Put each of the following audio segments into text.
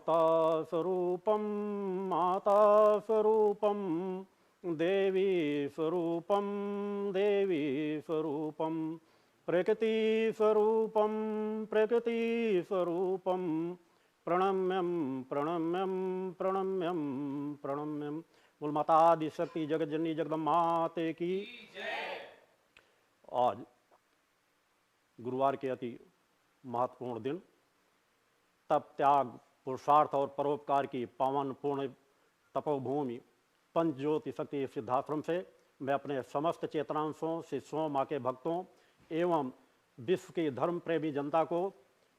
माता स्वरूपम माता स्वरूपम देवी स्वरूपम देवी स्वरूपम प्रकृति स्वरूपम प्रकृति स्वरूपम प्रणम्यम प्रणम्यम प्रणम्यम प्रणम्यम। बोल माता आदि शक्ति जगत जननी जगदम्बा माते की। आज गुरुवार के अति महत्वपूर्ण दिन, तप त्याग पुरुषार्थ और परोपकार की पावन पूर्ण तपोभूमि पंच ज्योति शक्ति सिद्धाश्रम से मैं अपने समस्त चेतनांशों शिष्यों माँ के भक्तों एवं विश्व की धर्म प्रेमी जनता को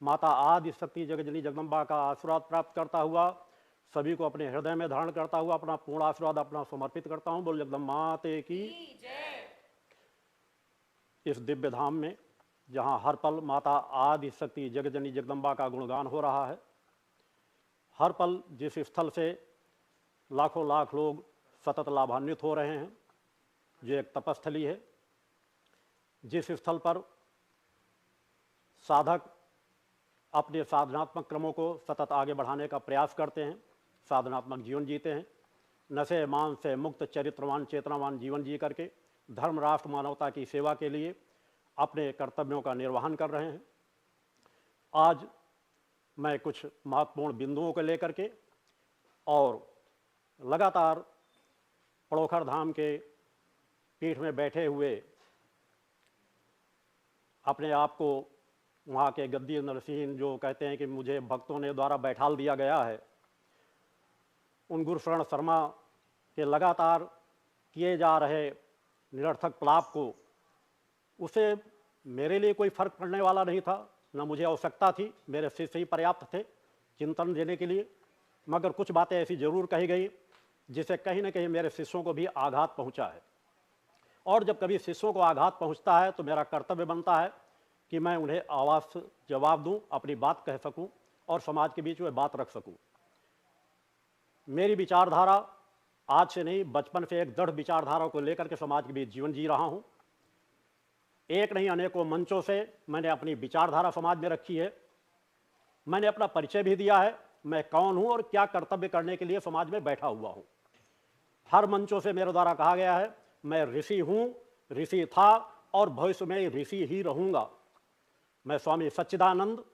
माता आदि शक्ति जगतजननी जगदम्बा का आशीर्वाद प्राप्त करता हुआ सभी को अपने हृदय में धारण करता हुआ अपना पूर्ण आशीर्वाद अपना समर्पित करता हूँ। बोल जगदम्बा माते की। इस दिव्य धाम में जहाँ हर पल माता आदि शक्ति जगतजननी जगदम्बा का गुणगान हो रहा है, हर पल जिस स्थल से लाखों लाख लोग सतत लाभान्वित हो रहे हैं, जो एक तपस्थली है, जिस स्थल पर साधक अपने साधनात्मक क्रमों को सतत आगे बढ़ाने का प्रयास करते हैं, साधनात्मक जीवन जीते हैं, नशे मांस से मुक्त चरित्रवान चेतनावान जीवन जी करके धर्म राष्ट्र मानवता की सेवा के लिए अपने कर्तव्यों का निर्वहन कर रहे हैं। आज मैं कुछ महत्वपूर्ण बिंदुओं को लेकर के और लगातार पड़ोखर धाम के पीठ में बैठे हुए अपने आप को वहाँ के गद्दी नरसिंह जो कहते हैं कि मुझे भक्तों ने द्वारा बैठाल दिया गया है, उन गुरुशरण शर्मा के लगातार किए जा रहे निरर्थक प्रलाप को, उसे मेरे लिए कोई फर्क पड़ने वाला नहीं था, न मुझे आवश्यकता थी, मेरे शिष्य ही पर्याप्त थे चिंतन देने के लिए। मगर कुछ बातें ऐसी जरूर कही गई जिसे कहीं न कहीं मेरे शिष्यों को भी आघात पहुंचा है, और जब कभी शिष्यों को आघात पहुंचता है तो मेरा कर्तव्य बनता है कि मैं उन्हें आवाज़ से जवाब दूं, अपनी बात कह सकूं और समाज के बीच में बात रख सकूं। मेरी विचारधारा आज से नहीं, बचपन से एक दृढ़ विचारधारा को लेकर के समाज के बीच जीवन जी रहा हूं। एक नहीं अनेकों मंचों से मैंने अपनी विचारधारा समाज में रखी है। मैंने अपना परिचय भी दिया है, मैं कौन हूं और क्या कर्तव्य करने के लिए समाज में बैठा हुआ हूं। हर मंचों से मेरे द्वारा कहा गया है मैं ऋषि हूं, ऋषि था और भविष्य में ऋषि ही रहूंगा। मैं स्वामी सच्चिदानंद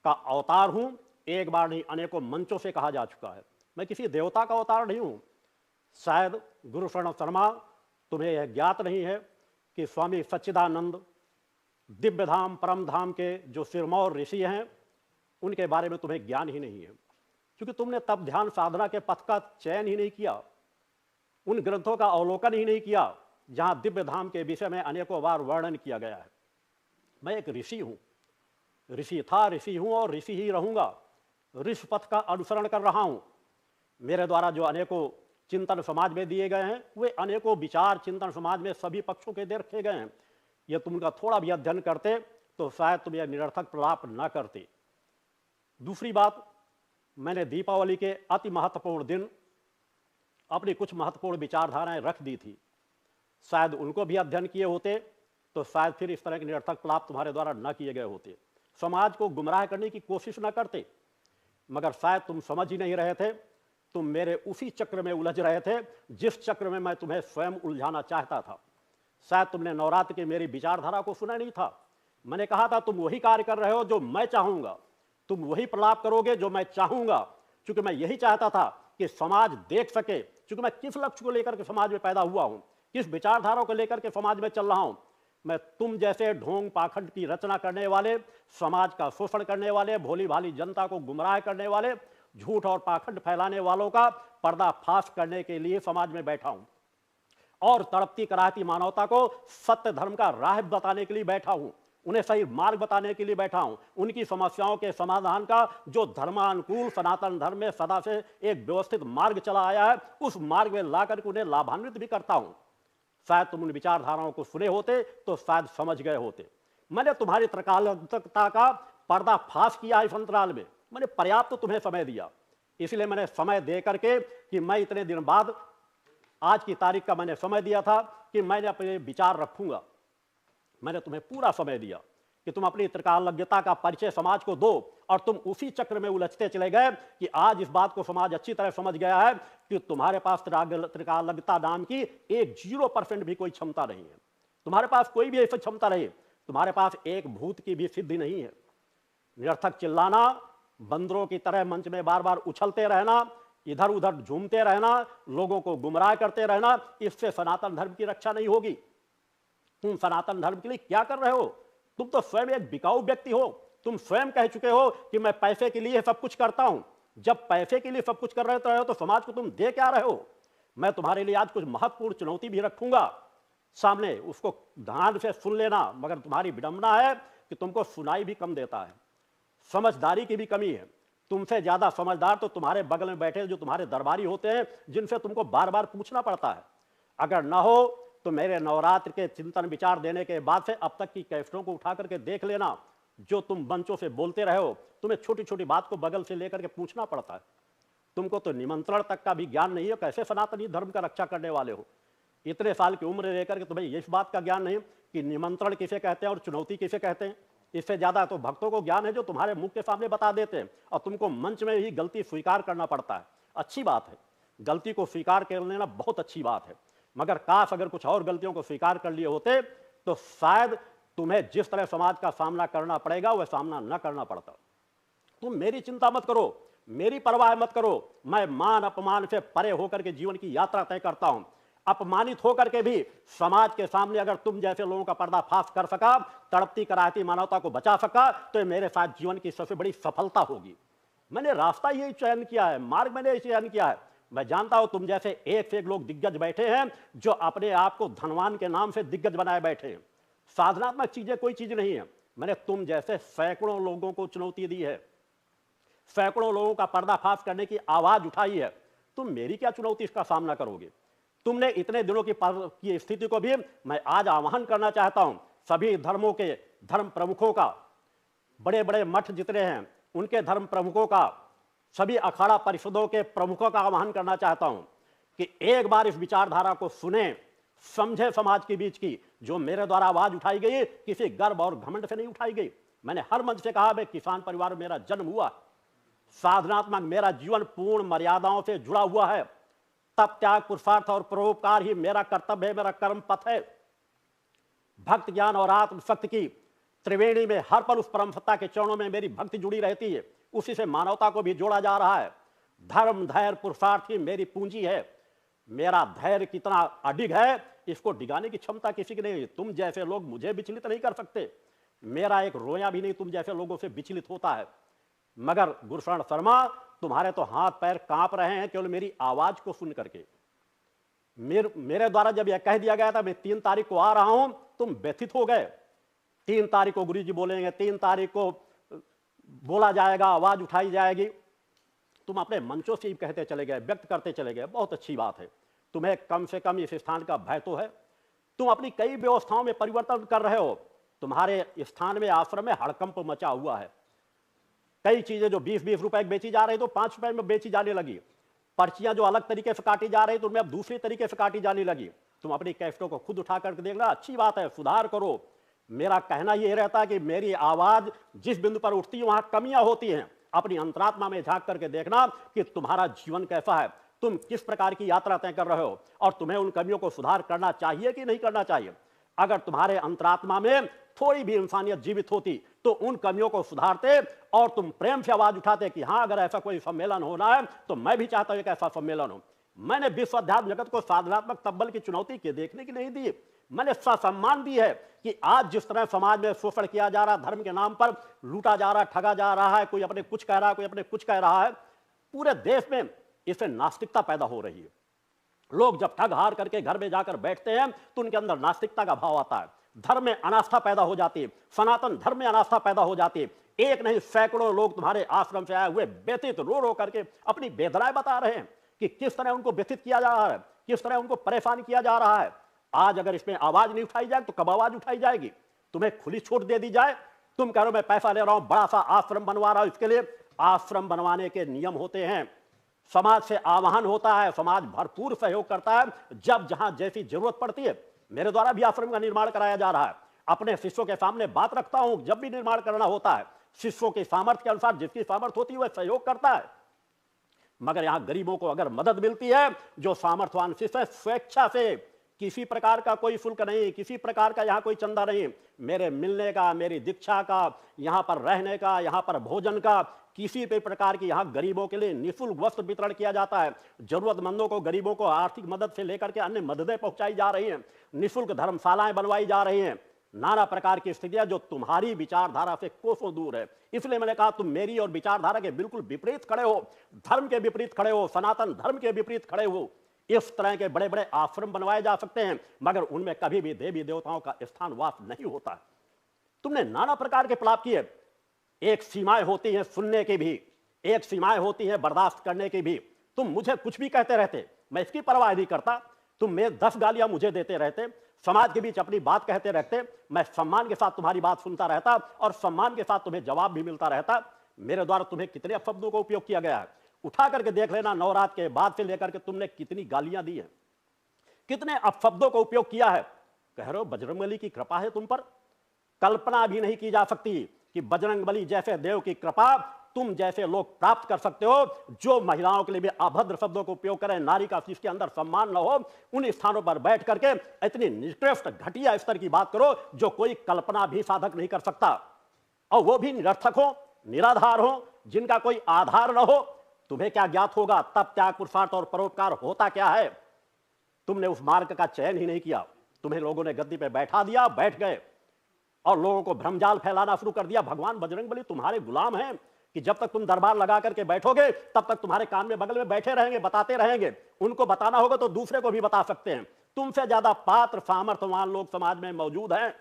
का अवतार हूं, एक बार नहीं अनेकों मंचों से कहा जा चुका है। मैं किसी देवता का अवतार नहीं हूं। शायद गुरुशरण शर्मा तुम्हें यह ज्ञात नहीं है कि स्वामी सच्चिदानंद दिव्य धाम परम धाम के जो सिरमौर ऋषि हैं उनके बारे में तुम्हें ज्ञान ही नहीं है, क्योंकि तुमने तप ध्यान साधना के पथ का चयन ही नहीं किया, उन ग्रंथों का अवलोकन ही नहीं किया जहां दिव्य धाम के विषय में अनेकों बार वर्णन किया गया है। मैं एक ऋषि हूं, ऋषि था, ऋषि हूं और ऋषि ही रहूंगा। ऋषि पथ का अनुसरण कर रहा हूं। मेरे द्वारा जो अनेकों चिंतन समाज में दिए गए हैं वे अनेकों विचार चिंतन समाज में सभी पक्षों के दे रखे गए हैं। ये तुम उनका थोड़ा भी अध्ययन करते तो शायद तुम यह निरर्थक प्रलाप न करते। दूसरी बात, मैंने दीपावली के अति महत्वपूर्ण दिन अपनी कुछ महत्वपूर्ण विचारधाराएं रख दी थी। शायद उनको भी अध्ययन किए होते तो शायद फिर इस तरह के निरर्थक प्रलाप तुम्हारे द्वारा न किए गए होते, समाज को गुमराह करने की कोशिश न करते। मगर शायद तुम समझ ही नहीं रहे थे, तुम मेरे उसी चक्र में उलझ रहे थे जिस चक्र में मैं तुम्हें स्वयं उलझाना चाहता था। शायद तुमने नवरात्र की मेरी विचारधारा को सुना नहीं था। मैंने कहा था तुम वही कार्य कर रहे हो जो मैं चाहूंगा, तुम वही प्रलाप करोगे जो मैं चाहूंगा, क्योंकि मैं यही चाहता था कि समाज देख सके, क्योंकि मैं किस लक्ष्य को लेकर के समाज में पैदा हुआ हूं, किस विचारधारा को लेकर के समाज में चल रहा हूं। मैं तुम जैसे ढोंग पाखंड की रचना करने वाले, समाज का शोषण करने वाले, भोली भाली जनता को गुमराह करने वाले, झूठ और पाखंड फैलाने वालों का पर्दाफाश करने के लिए समाज में बैठा हूं, और तड़पती कराहती मानवता को सत्य धर्म का राह बताने के लिए बैठा हूं, उन्हें सही मार्ग बताने के लिए बैठा हूं, उनकी समस्याओं के समाधान का जो धर्मानुकूल सनातन धर्म में सदा से एक व्यवस्थित मार्ग चला आया है उस मार्ग में लाकर के उन्हें लाभान्वित भी करता हूं। शायद तुम उन विचारधाराओं को सुने होते तो शायद समझ गए होते। मैंने तुम्हारी त्रकालंतकता का पर्दाफाश किया इस अंतराल में, मैंने पर्याप्त तुम्हें समय दिया। इसलिए मैंने समय दे करके कि मैं इतने दिन बाद आज की तारीख का मैंने समय दिया था कि मैंने अपने विचार रखूंगा। मैंने तुम्हें पूरा समय दिया, कि तुम अपनी त्रिकालज्ञता का परिचय समाज को दो, और तुम उसी चक्र में उलझते चले गए कि आज इस बात को समाज अच्छी तरह समझ गया है कि तुम्हारे पास त्रिकालज्ञता नाम की एक 0% भी कोई क्षमता नहीं है। तुम्हारे पास कोई भी ऐसी क्षमता नहीं, तुम्हारे पास एक भूत की भी सिद्धि नहीं है। निरर्थक चिल्लाना, बंदरों की तरह मंच में बार बार उछलते रहना, इधर उधर झूमते रहना, लोगों को गुमराह करते रहना, इससे सनातन धर्म की रक्षा नहीं होगी। तुम सनातन धर्म के लिए क्या कर रहे हो? तुम तो स्वयं एक बिकाऊ व्यक्ति हो। तुम स्वयं कह चुके हो कि मैं पैसे के लिए सब कुछ करता हूं। जब पैसे के लिए सब कुछ कर रहे हो तो समाज को तुम दे क्या रहे हो? मैं तुम्हारे लिए आज कुछ महत्वपूर्ण चुनौती भी रखूंगा सामने, उसको ध्यान से सुन लेना। मगर तुम्हारी विडंबना है कि तुमको सुनाई भी कम देता है, समझदारी की भी कमी है। तुमसे ज्यादा समझदार तो तुम्हारे बगल में बैठे जो तुम्हारे दरबारी होते हैं, जिनसे तुमको बार बार पूछना पड़ता है। अगर ना हो तो मेरे नवरात्र के चिंतन विचार देने के बाद से अब तक की कैसेटों को उठा करके देख लेना। जो तुम मंचों से बोलते रहे हो, तुम्हें छोटी छोटी बात को बगल से लेकर के पूछना पड़ता है। तुमको तो निमंत्रण तक का भी ज्ञान नहीं है, कैसे सनातनी धर्म का रक्षा करने वाले हो? इतने साल की उम्र लेकर के तुम्हें इस बात का ज्ञान नहीं कि निमंत्रण किसे कहते हैं और चुनौती किसे कहते हैं। इससे ज्यादा तो भक्तों को ज्ञान है, जो तुम्हारे मुख के सामने बता देते हैं, और तुमको मंच में ही गलती स्वीकार करना पड़ता है। अच्छी बात है, गलती को स्वीकार कर लेना बहुत अच्छी बात है, मगर काश अगर कुछ और गलतियों को स्वीकार कर लिए होते तो शायद तुम्हें जिस तरह समाज का सामना करना पड़ेगा वह सामना न करना पड़ता। तुम मेरी चिंता मत करो, मेरी परवाह मत करो। मैं मान अपमान से परे होकर के जीवन की यात्रा तय करता हूं। अपमानित होकर के भी समाज के सामने अगर तुम जैसे लोगों का पर्दाफाश कर सका, तड़पती कराहती मानवता को बचा सका, तो ये मेरे साथ जीवन की सबसे बड़ी सफलता होगी। मैंने रास्ता यही चयन किया है, मार्ग मैंने चयन किया है। मैं जानता हूं तुम जैसे एक से एक लोग दिग्गज बैठे हैं, जो अपने आप को धनवान के नाम से दिग्गज बनाए बैठे हैं। साधनात्मक चीजें कोई चीज नहीं है। मैंने तुम जैसे सैकड़ों लोगों को चुनौती दी है, सैकड़ों लोगों का पर्दाफाश करने की आवाज उठाई है। तुम मेरी क्या चुनौती इसका सामना करोगे? तुमने इतने दिनों की स्थिति को भी मैं आज आह्वान करना चाहता हूं। सभी धर्मों के धर्म प्रमुखों का, बड़े बड़े मठ जितने हैं उनके धर्म प्रमुखों का, सभी अखाड़ा परिषदों के प्रमुखों का आह्वान करना चाहता हूं कि एक बार इस विचारधारा को सुने, समझे। समाज के बीच की जो मेरे द्वारा आवाज उठाई गई किसी गर्व और घमंड से नहीं उठाई गई। मैंने हर मंच से कहा, मैं किसान परिवार में मेरा जन्म हुआ, साधनात्मक मेरा जीवन पूर्ण मर्यादाओं से जुड़ा हुआ है। तप त्याग पुरुषार्थ और परोपकार ही मेरा कर्तव्य है, मेरा कर्म पथ है। भक्त ज्ञान और आत्मशक्ति की त्रिवेणी में हर पल उस परम सत्ता के चरणों में मेरी भक्ति जुड़ी रहती है। उसी से मानवता को भी जोड़ा जा रहा है। धर्म धैर्य पुरुषार्थ ही मेरी पूंजी है। मेरा धैर्य कितना अडिग है, इसको डिगाने की क्षमता किसी की नहीं है। तुम जैसे लोग मुझे विचलित नहीं कर सकते। मेरा एक रोया भी नहीं तुम जैसे लोगों से विचलित होता है। मगर गुरुशरण शर्मा, तुम्हारे तो हाथ पैर कांप रहे हैं केवल मेरी आवाज को सुन करके। मेरे द्वारा जब यह कह दिया गया था मैं 3 तारीख को आ रहा हूं, तुम व्यथित हो गए। 3 तारीख को गुरुजी बोलेंगे, 3 तारीख को बोला जाएगा, आवाज उठाई जाएगी। तुम अपने मंचों से ही कहते चले गए, व्यक्त करते चले गए। बहुत अच्छी बात है। तुम्हें कम से कम इस स्थान का भय तो है। तुम अपनी कई व्यवस्थाओं में परिवर्तन कर रहे हो। तुम्हारे स्थान में, आश्रम में हड़कंप मचा हुआ है। कई चीजें जो 20-20 रुपए बेची जा रही तो 5 रुपए में बेची जाने लगी। पर्चियां जो अलग तरीके से काटी जा रही तो उनमें अब दूसरी तरीके से काटी जाने लगी। तुम अपनी कैसेटों को खुद उठा करके देखना, अच्छी बात है, सुधार करो। मेरा कहना यह रहता है कि मेरी आवाज जिस बिंदु पर उठती है वहां कमियां होती हैं। अपनी अंतरात्मा में झांक करके देखना कि तुम्हारा जीवन कैसा है, तुम किस प्रकार की यात्रा तय कर रहे हो, और तुम्हें उन कमियों को सुधार करना चाहिए कि नहीं करना चाहिए। अगर तुम्हारे अंतरात्मा में थोड़ी भी इंसानियत जीवित होती तो उन कमियों को सुधारते और तुम प्रेम से आवाज उठाते कि हां, अगर ऐसा कोई सम्मेलन होना है तो मैं भी चाहता हूं कि ऐसा सम्मेलन हो। मैंने विश्व अध्यात्म जगत को साधनात्मक तब्बल की चुनौती के देखने की नहीं दी, मैंने सम्मान दी है कि आज जिस तरह समाज में शोषण किया जा रहा, धर्म के नाम पर लूटा जा रहा, ठगा जा रहा है, कोई अपने कुछ कह रहा है, कोई अपने कुछ कह रहा है, पूरे देश में इससे नास्तिकता पैदा हो रही है। लोग जब ठग हार करके घर में जाकर बैठते हैं तो उनके अंदर नास्तिकता का भाव आता है, धर्म में अनास्था पैदा हो जाती है, सनातन धर्म में अनास्था पैदा हो जाती है। एक नहीं सैकड़ों लोग तुम्हारे आश्रम से आए हुए व्यथित रो रो करके अपनी वेदनाएं बता रहे हैं कि किस तरह उनको व्यथित किया जा रहा है, किस तरह उनको परेशान किया जा रहा है। आज अगर इसमें आवाज नहीं उठाई जाए तो कब आवाज उठाई जाएगी? तुम्हें खुली छूट दे दी जाए, तुम कह रहे हो मैं पैसा ले रहा हूं, बड़ा सा आश्रम बनवा रहा हूं, इसके लिए आश्रम बनवाने के नियम होते हैं, समाज से आह्वान होता है, समाज भरपूर सहयोग करता है जब जहां जैसी जरूरत पड़ती है। मेरे द्वारा भी आश्रम का निर्माण कराया जा रहा है। अपने शिष्यों के सामने बात रखता हूं। जब भी निर्माण करना होता है, शिष्यों की सामर्थ्य के अनुसार जिसकी सामर्थ्य होती है वह सहयोग करता है। मगर यहां गरीबों को अगर मदद मिलती है, जो सामर्थ्यवान शिष्य स्वेच्छा से, किसी प्रकार का कोई शुल्क नहीं, किसी प्रकार का यहां कोई चंदा नहीं, मेरे मिलने का, मेरी दीक्षा का, यहां पर रहने का, यहां पर भोजन का, किसी भी प्रकार की यहां गरीबों के लिए निःशुल्क वस्त्र वितरण किया जाता है। जरूरतमंदों को, गरीबों को आर्थिक मदद से लेकर के अन्य मददें पहुंचाई जा रही हैं, निःशुल्क धर्मशालाएं बनवाई जा रही हैं। नाना प्रकार की स्थितियां जो तुम्हारी विचारधारा से कोसों दूर है। इसलिए मैंने कहा तुम मेरी और विचारधारा के बिल्कुल विपरीत खड़े हो, धर्म के विपरीत खड़े हो, सनातन धर्म के विपरीत खड़े हो। इस तरह के बड़े बड़े आश्रम बनवाए जा सकते हैं, मगर उनमें कभी भी देवी देवताओं का स्थान वास नहीं होता। तुमने नाना प्रकार के पाप किए। एक सीमाएं होती हैं सुनने की भी, एक सीमाएं होती हैं बर्दाश्त करने की भी। तुम मुझे कुछ भी कहते रहते, मैं इसकी परवाह नहीं करता। तुम में 10 गालियां मुझे देते रहते, समाज के बीच अपनी बात कहते रहते, मैं सम्मान के साथ तुम्हारी बात सुनता रहता और सम्मान के साथ तुम्हें जवाब भी मिलता रहता। मेरे द्वारा तुम्हें कितने अपशब्दों का उपयोग किया गया है, उठा करके देख लेना। नवरात्र के बाद से लेकर के तुमने कितनी गालियां दी हैं, कितने अपशब्दों का उपयोग किया है। कह रहे हो बजरंगबली की कृपा है तुम पर। कल्पना भी नहीं की जा सकती कि बजरंगबली जैसे देव की कृपा तुम जैसे लोग प्राप्त कर सकते हो, जो महिलाओं के लिए भी अभद्र शब्दों का उपयोग करें, नारी का जिसके अंदर सम्मान न हो, उन स्थानों पर बैठ करके इतनी निकृष्ट घटिया स्तर की बात करो जो कोई कल्पना भी साधक नहीं कर सकता। और वो भी निरर्थक हो, निराधार हो, जिनका कोई आधार न हो। तुम्हें क्या ज्ञात होगा तब त्याग, पुरुषार्थ और परोपकार होता क्या है। तुमने उस मार्ग का चयन ही नहीं किया। तुम्हें लोगों ने गद्दी पे बैठा दिया, बैठ गए और लोगों को भ्रमजाल फैलाना शुरू कर दिया। भगवान बजरंगबली तुम्हारे गुलाम हैं कि जब तक तुम दरबार लगा करके बैठोगे तब तक तुम्हारे कान में बगल में बैठे रहेंगे, बताते रहेंगे। उनको बताना होगा तो दूसरे को भी बता सकते हैं। तुमसे ज्यादा पात्र सामर्थ्यवान लोग समाज में मौजूद हैं,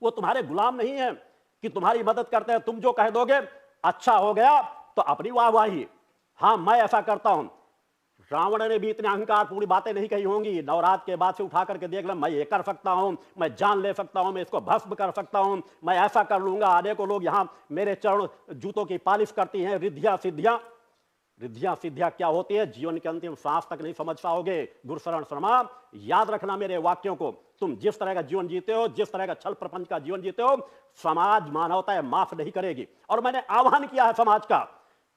वो तुम्हारे गुलाम नहीं है कि तुम्हारी मदद करते हैं। तुम जो कह दोगे अच्छा हो गया तो अपनी वाहवाही, हाँ मैं ऐसा करता हूं। रावण ने भी इतने अहंकार पूरी बातें नहीं कही होंगी। नवरात्र के बाद से उठा करके देख ले, मैं ये कर सकता हूं, मैं जान ले सकता हूं, मैं इसको भस्म कर सकता हूं, मैं ऐसा कर लूंगा। अनेकों लोग यहां मेरे चरण जूतों की पालिश करती हैं। रिद्धियां सिद्धियां, रिद्धियां सिद्धियां क्या होती है जीवन के अंतिम सांस तक नहीं समझ पाओगे। गुरुशरण शर्मा, याद रखना मेरे वाक्यों को। तुम जिस तरह का जीवन जीते हो, जिस तरह का छल प्रपंच का जीवन जीते हो, समाज मानवता माफ नहीं करेगी। और मैंने आह्वान किया है समाज का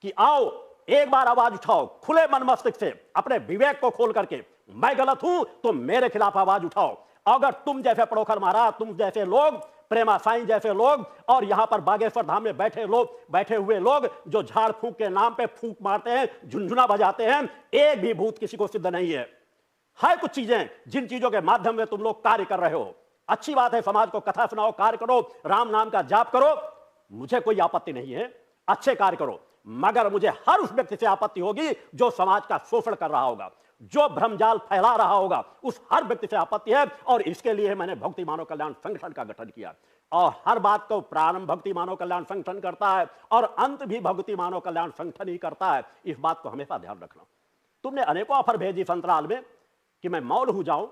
कि आओ एक बार आवाज उठाओ, खुले मन मस्तिष्क से, अपने विवेक को खोल करके। मैं गलत हूं तो मेरे खिलाफ आवाज उठाओ। अगर तुम जैसे पड़ोखर महाराज, तुम जैसे लोग, प्रेमा साईं जैसे लोग, और यहां पर बागेश्वर धाम में बैठे हुए लोग जो झाड़ फूंक के नाम पे फूंक मारते हैं, झुनझुना बजाते हैं, एक भी भूत किसी को सिद्ध नहीं है। कुछ चीजें जिन चीजों के माध्यम में तुम लोग कार्य कर रहे हो, अच्छी बात है। समाज को कथा सुनाओ, कार्य करो, राम नाम का जाप करो, मुझे कोई आपत्ति नहीं है। अच्छे कार्य करो, मगर मुझे हर उस व्यक्ति से आपत्ति होगी जो समाज का शोषण कर रहा होगा, जो भ्रमजाल फैला रहा होगा। उस हर व्यक्ति से आपत्ति है। और इसके लिए मैंने भक्ति मानव कल्याण संगठन का गठन किया। और हर बात को प्रारंभ भक्ति मानव कल्याण संगठन करता है और अंत भी भक्ति मानव कल्याण संगठन ही करता है। इस बात को हमेशा ध्यान रखना। तुमने अनेकों ऑफर भेजी संतराल में कि मैं मौन हो जाऊं,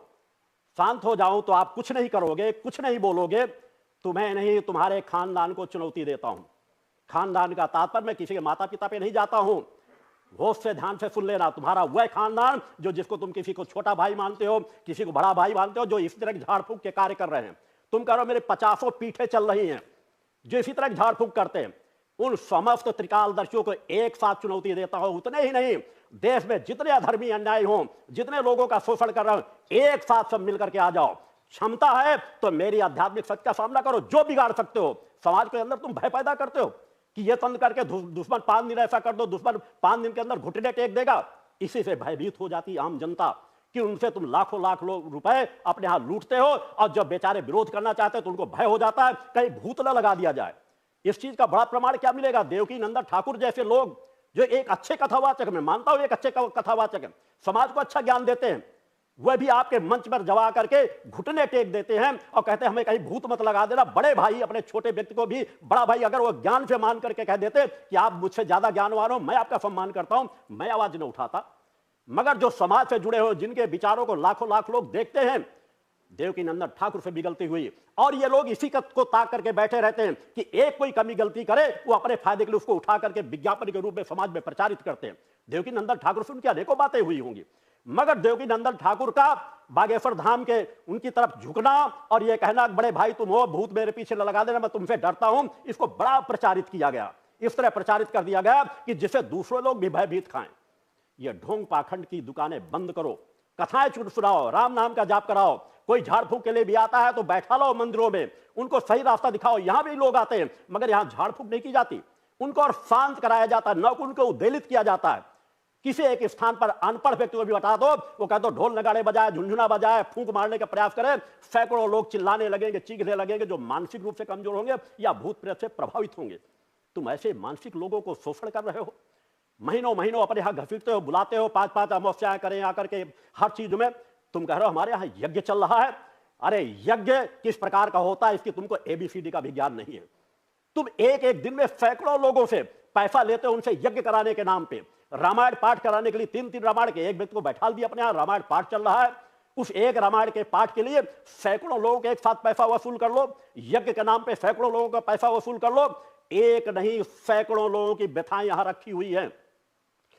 शांत हो जाऊं, तो आप कुछ नहीं करोगे, कुछ नहीं बोलोगे। तुम्हें नहीं, तुम्हारे खानदान को चुनौती देता हूं। खानदान का तात्पर्य मैं किसी के माता पिता पे नहीं जाता हूं। होश से ध्यान से सुन लेना। तुम्हारा वह खानदान जो जिसको तुम किसी को छोटा भाई मानते हो, किसी को बड़ा भाई मानते हो, जो इस तरह के झाड़ फूंक के कार्य कर रहे हैं। तुम करो मेरे 50 पीठे चल रही हैं जो इसी तरह झाड़ फूंक करते हैं। उन समस्त त्रिकालदर्शियों को एक साथ चुनौती देता हूं। उतने ही नहीं, देश में जितने अधर्मी अन्याय हो, जितने लोगों का शोषण कर रहे हो, एक साथ सब मिलकर के आ जाओ। क्षमता है तो मेरी आध्यात्मिक सत्य का सामना करो। जो बिगाड़ सकते हो, समाज के अंदर तुम भय पैदा करते हो कि ये तंत्र करके दुश्मन 5 दिन ऐसा कर दो, दुश्मन 5 दिन के अंदर घुटने टेक देगा। इसी से भयभीत हो जाती आम जनता कि उनसे तुम लाखों लाख रुपए अपने हाथ लूटते हो। और जब बेचारे विरोध करना चाहते हैं तो उनको भय हो जाता है कहीं भूत न लगा दिया जाए। इस चीज का बड़ा प्रमाण क्या मिलेगा? देवकी नंदन ठाकुर जैसे लोग जो एक अच्छे कथावाचक, मैं मानता हूं एक अच्छे कथावाचक है, समाज को अच्छा ज्ञान देते हैं, वह भी आपके मंच पर जवा करके घुटने टेक देते हैं और कहते हैं हमें कहीं भूत मत लगा देना। बड़े भाई अपने छोटे व्यक्ति को भी बड़ा भाई अगर वो ज्ञान से मान करके कह देते कि आप मुझसे ज्यादा ज्ञानवान हो, मैं आपका सम्मान करता हूं, मैं आवाज नहीं उठाता। मगर जो समाज से जुड़े हो, जिनके विचारों को लाखों लाख लोग देखते हैं, देवकी नंदन ठाकुर से भी गलती हुई और ये लोग इसी को ताक करके बैठे रहते हैं कि एक कोई कमी गलती करे वो अपने फायदे के लिए उसको उठा करके विज्ञापन के रूप में समाज में प्रचारित करते हैं। देवकी नंदन ठाकुर से उनकी अनेकों बातें हुई होंगी। मगर देवकी नंदन ठाकुर का बागेश्वर धाम के उनकी तरफ झुकना और यह कहना बड़े भाई तुम हो, भूत मेरे पीछे न लगा देना, मैं तुमसे डरता हूं, इसको बड़ा प्रचारित किया गया। इस तरह प्रचारित कर दिया गया कि जिससे दूसरे लोग भी भयभीत खाएं। ये ढोंग पाखंड की दुकानें बंद करो, कथाएं चुन सुनाओ, राम नाम का जाप कराओ। कोई झाड़ फूंक के लिए भी आता है तो बैठा लो मंदिरों में, उनको सही रास्ता दिखाओ। यहां भी लोग आते हैं मगर यहां झाड़ फूंक नहीं की जाती, उनको और शांत कराया जाता है, न उनको उद्वेलित किया जाता है। किसी एक स्थान पर अनपढ़ व्यक्ति को भी बता दो, वो कहते ढोल नगाड़े बजाए, झुंझुना बजाए, फूंक मारने का प्रयास करे, सैकड़ों लोग चिल्लाने लगेंगे, चीखने लगेंगे, जो मानसिक रूप से कमजोर होंगे या भूत प्रेत से प्रभावित होंगे। तुम ऐसे मानसिक लोगों को शोषण कर रहे हो, महीनों महीनों अपने यहां घसीटते हो, बुलाते हो, 5-5 अमावस्याएं करें आकर के हर चीज में। तुम कह रहे हो हमारे यहां यज्ञ चल रहा है। अरे यज्ञ किस प्रकार का होता है इसकी तुमको एबीसीडी का भी ज्ञान नहीं है। तुम एक एक दिन में सैकड़ों लोगों से पैसा लेते हो, उनसे यज्ञ कराने के नाम पे, रामायण पाठ कराने के लिए 3-3 रामायण के एक व्यक्ति को बैठा दिया अपने यहां, रामायण पाठ चल रहा है, उस एक रामायण के पाठ के लिए सैकड़ों लोगों के एक साथ पैसा वसूल कर लो, यज्ञ के नाम पे सैकड़ों लोगों का पैसा वसूल कर लो। एक नहीं सैकड़ों लोगों की व्यथाएं यहां रखी हुई है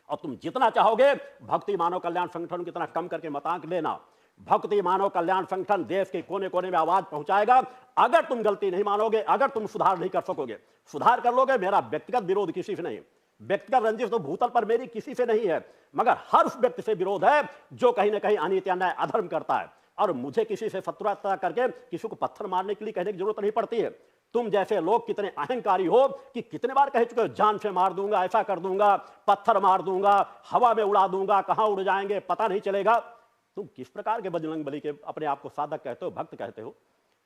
और तुम जितना चाहोगे भक्ति मानव कल्याण संगठन को इतना कम करके मत आंक लेना। भक्ति मानव कल्याण संगठन देश के कोने कोने में आवाज पहुंचाएगा। अगर तुम गलती नहीं मानोगे, अगर तुम सुधार नहीं कर सकोगे, सुधार कर लोगे, मेरा व्यक्तिगत विरोध किसी से नहीं, व्यक्तिगत रंजिश तो भूतल पर मेरी किसी से नहीं है, मगर हर उस व्यक्ति से विरोध है जो कहीं ना कहीं अनित्य अन्याय अधर्म करता है। और मुझे किसी से शत्रुता करके किसी को पत्थर मारने के लिए कहने की जरूरत नहीं पड़ती है। तुम जैसे लोग कितने अहंकारी हो कि कितने बार कह चुके हो जान से मार दूंगा, ऐसा कर दूंगा, पत्थर मार दूंगा, हवा में उड़ा दूंगा, कहां उड़ जाएंगे पता नहीं चलेगा। तुम किस प्रकार के बजरंग बली के अपने आप को साधक कहते हो, भक्त कहते हो?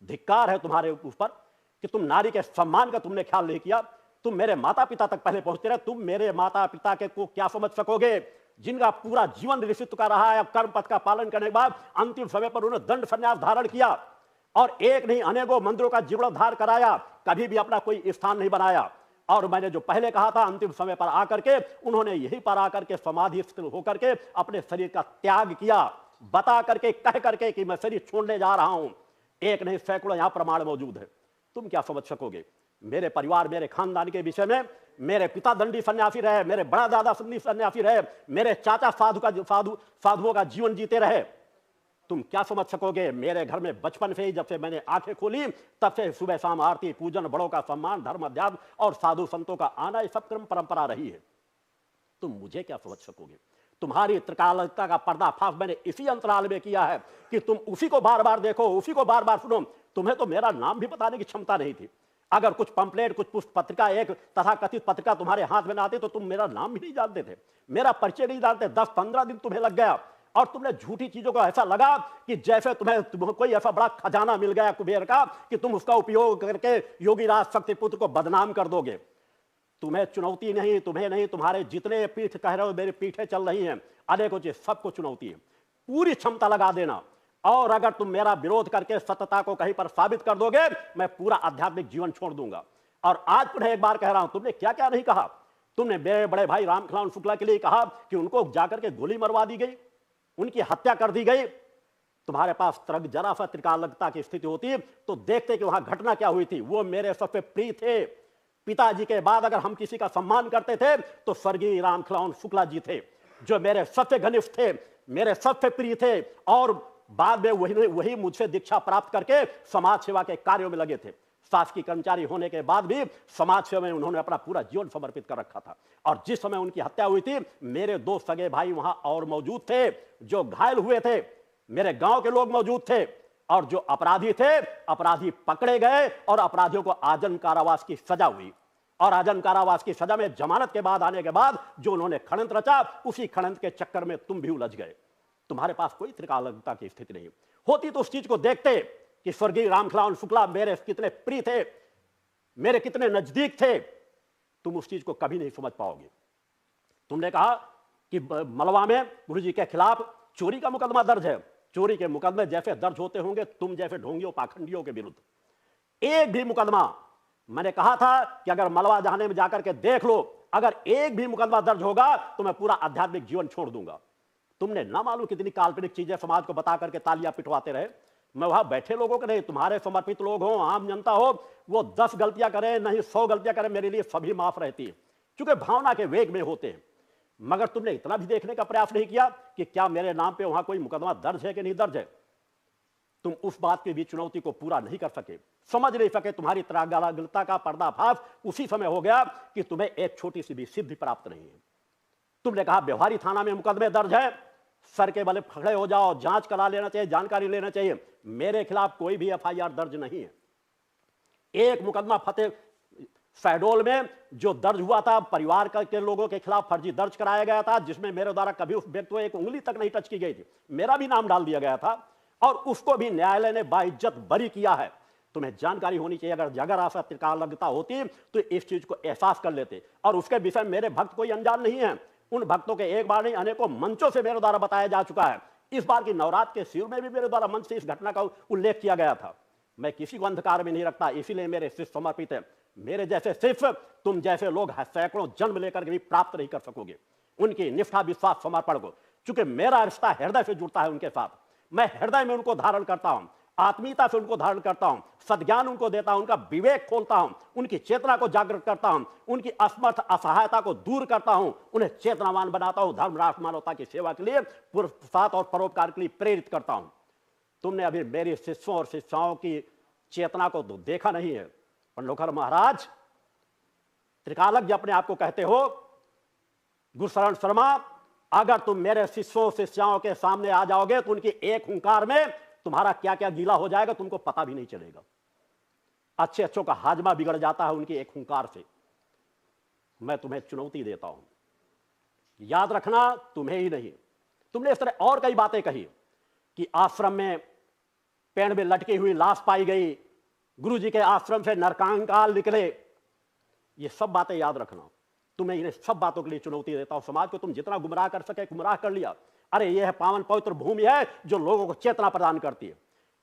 धिक्कार है तुम्हारे ऊपर कि तुम नारी के सम्मान का तुमने ख्याल नहीं किया। तुम मेरे माता पिता तक पहले पहुंचते रहे। तुम मेरे माता पिता के को क्या समझ सकोगे जिनका पूरा जीवन ऋषित्व का रहा है, कर्म पथ का पालन करने के बाद अंतिम समय पर उन्होंने दंड संन्यास धारण किया और एक नहीं अनेकों मंदिरों का जीर्णोद्धार कराया, कभी भी अपना कोई स्थान नहीं बनाया। और मैंने जो पहले कहा था, अंतिम समय पर आकर के उन्होंने यहीं पर आकर के समाधि स्थित होकर के अपने शरीर का त्याग किया, बता करके कह करके कि मैं शरीर छोड़ने जा रहा हूं। एक नहीं सैकड़ों यहां प्रमाण मौजूद है। तुम क्या समझ सकोगे? मेरे परिवार, मेरे खानदान के विषय में, मेरे पिता दंडी सन्यासी रहे, मेरे बड़ा दादा सन्यासी रहे, मेरे चाचा साधुओं का जीवन जीते रहे। तुम क्या समझ सकोगे? मेरे घर में बचपन से ही जब से मैंने आंखें खोली तब से सुबह शाम आरती पूजन, बड़ों का सम्मान, धर्म अध्यात्म और साधु संतों का आना, ये सब क्रम परंपरा रही है। तुम मुझे क्या समझ सकोगे? तुम्हारी त्रिकालता का पर्दाफाश मैंने इसी अंतराल में किया है कि तुम उसी को बार बार देखो, उसी को बार बार सुनो। तुम्हें तो मेरा नाम भी बताने की क्षमता नहीं थी। अगर कुछ पंपलेट, कुछ पुष्प पत्रिका, एक तथाकथित पत्रिका तुम्हारे हाथ में ना आती तो तुम मेरा नाम भी नहीं जानते थे, मेरा परिचय नहीं जानते। 10-15 दिन तुम्हें लग गया और तुमने झूठी चीजों को ऐसा लगा कि जैसे तुम्हें कोई ऐसा बड़ा खजाना मिल गया कुबेर का कि तुम उसका उपयोग करके योगीराज शक्तिपुत्र को बदनाम कर दोगे। तुम्हें चुनौती नहीं, तुम्हें नहीं, तुम्हारे जितने पीठ कह रहे हो मेरी पीठें चल रही हैं, अनेकों चीज, सबको चुनौती है। पूरी क्षमता लगा देना और अगर तुम मेरा विरोध करके सत्यता को कहीं पर साबित कर दोगे, मैं पूरा आध्यात्मिक जीवन छोड़ दूंगा। और आज पुनः एक बार कह रहा हूं, तुमने क्या क्या नहीं कहा। तुमने मेरे बड़े भाई रामखिलावन शुक्ला के लिए कहा कि उनको जाकर के गोली मरवा दी गई, उनकी हत्या कर दी गई। तुम्हारे पास जरा सा त्रिकालता की स्थिति होती तो देखते कि वहां घटना क्या हुई थी। वो मेरे सबसे प्रिय थे। पिताजी के बाद अगर हम किसी का सम्मान करते थे तो स्वर्गीय रामखिलावन शुक्ला जी थे, जो मेरे सबसे घनिष्ठ थे, मेरे सबसे प्रिय थे। और बाद में वही मुझसे दीक्षा प्राप्त करके समाज सेवा के कार्यों में लगे थे। शासकीय कर्मचारी होने के बाद भी समाज सेवा में उन्होंने अपना पूरा जीवन समर्पित कर रखा था। और जिस समय उनकी हत्या हुई थी, मेरे 2 सगे भाई वहां और मौजूद थे जो घायल हुए थे, मेरे गांव के लोग मौजूद थे। और जो अपराधी थे, अपराधी पकड़े गए और अपराधियों को आजीवन कारावास की सजा हुई। और आजीवन कारावास की सजा में जमानत के बाद आने के बाद जो उन्होंने षड्यंत्र रचा, उसी षड्यंत्र के चक्कर में तुम भी उलझ गए। तुम्हारे पास कोई त्रिकालता की स्थिति नहीं होती तो उस चीज को देखते कि स्वर्गीय रामखिलावन शुक्ला मेरे कितने प्रिय थे, मेरे कितने नजदीक थे। तुम उस चीज को कभी नहीं समझ पाओगे। तुमने कहा कि मलवा में गुरु जी के खिलाफ चोरी का मुकदमा दर्ज है। चोरी के मुकदमे जैसे दर्ज होते होंगे तुम जैसे ढोंगियों पाखंडियों के विरुद्ध, एक भी मुकदमा, मैंने कहा था कि अगर मलवा जाने में जाकर के देख लो, अगर एक भी मुकदमा दर्ज होगा तो मैं पूरा आध्यात्मिक जीवन छोड़ दूंगा। तुमने ना मालूम कितनी काल्पनिक चीजें समाज को बता करके तालियां पिटवाते रहे। मैं वहां बैठे लोगों को नहीं, तुम्हारे समर्पित लोग हो, आम जनता हो, वो 10 गलतियां करें नहीं 100 गलतियां करें, मेरे लिए सभी माफ रहती है, क्योंकि भावना के वेग में होते हैं। मगर तुमने इतना भी देखने का प्रयास नहीं किया कि क्या मेरे नाम पे वहां कोई मुकदमा दर्ज है कि नहीं दर्ज है। तुम उस बात की भी चुनौती को पूरा नहीं कर सके, समझ नहीं सके। तुम्हारी त्रागलता का पर्दाफाश उसी समय हो गया कि तुम्हें एक छोटी सी भी सिद्धि प्राप्त नहीं है। तुमने कहा व्यवहारी थाना में मुकदमे दर्ज है, सर के बल खड़े हो जाओ, जांच करा लेना चाहिए, जानकारी लेना चाहिए। मेरे खिलाफ कोई भी एफआईआर दर्ज नहीं है। एक मुकदमा फतेह शहडोल में जो दर्ज हुआ था, परिवार के लोगों के खिलाफ फर्जी दर्ज कराया गया था, जिसमें मेरे द्वारा कभी उस व्यक्ति को एक उंगली तक नहीं टच की गई थी, मेरा भी नाम डाल दिया गया था और उसको भी न्यायालय ने बाइज्जत बरी किया है। तुम्हें जानकारी होनी चाहिए, अगर ऐसा त्रिकालज्ञता होती तो इस चीज को एहसास कर लेते। और उसके विषय में मेरे भक्त कोई अनजान नहीं है। उन भक्तों के एक बार नहीं अनेकों मंचों से मेरे द्वारा बताया जा चुका है। इस बार की नवरात्र के शिविर में भी मेरे द्वारा मंच से इस घटना का उल्लेख किया गया था। मैं किसी को अंधकार में नहीं रखता, इसीलिए मेरे शिष्य समर्पित है। मेरे जैसे शिष्य तुम जैसे लोग सैकड़ों जन्म लेकर के भी प्राप्त नहीं कर सकोगे। उनकी निष्ठा, विश्वास, समर्पण को, चूंकि मेरा रिश्ता हृदय से जुड़ता है उनके साथ, मैं हृदय में उनको धारण करता हूं, आत्मीयता से उनको धारण करता हूं, सद्ज्ञान उनको देता हूं, उनका विवेक खोलता हूं, उनकी चेतना को जागृत करता हूं, उनकी असमर्थ असहायता को दूर करता हूं, उन्हें चेतनावान बनाता हूं, धर्म, राष्ट्र, मानवता की सेवा के लिए, पुरुषार्थ और परोपकार के लिए प्रेरित करता हूं। तुमने अभी मेरे शिष्यों और शिष्याओं की चेतना को तो देखा नहीं है। पंडोखर महाराज, त्रिकालज्ञ अपने आप को कहते हो, गुरुशरण शर्मा, अगर तुम मेरे शिष्यों शिष्याओं के सामने आ जाओगे तो उनकी एक हुंकार में तुम्हारा क्या क्या गीला हो जाएगा तुमको पता भी नहीं चलेगा। अच्छे अच्छों का हाजमा बिगड़ जाता है उनकी एक हुंकार से। मैं तुम्हें चुनौती देता हूं, याद रखना, तुम्हें ही नहीं, तुमने इस तरह और कई बातें कही कि आश्रम में पेड़ में लटकी हुई लाश पाई गई, गुरुजी के आश्रम से नरकांकाल निकले। ये सब बातें याद रखना। तुम्हें इन्हें सब बातों के लिए चुनौती देता हूं। समाज को तुम जितना गुमराह कर सके गुमराह कर लिया। अरे यह है पावन पवित्र भूमि है जो लोगों को चेतना प्रदान करती है।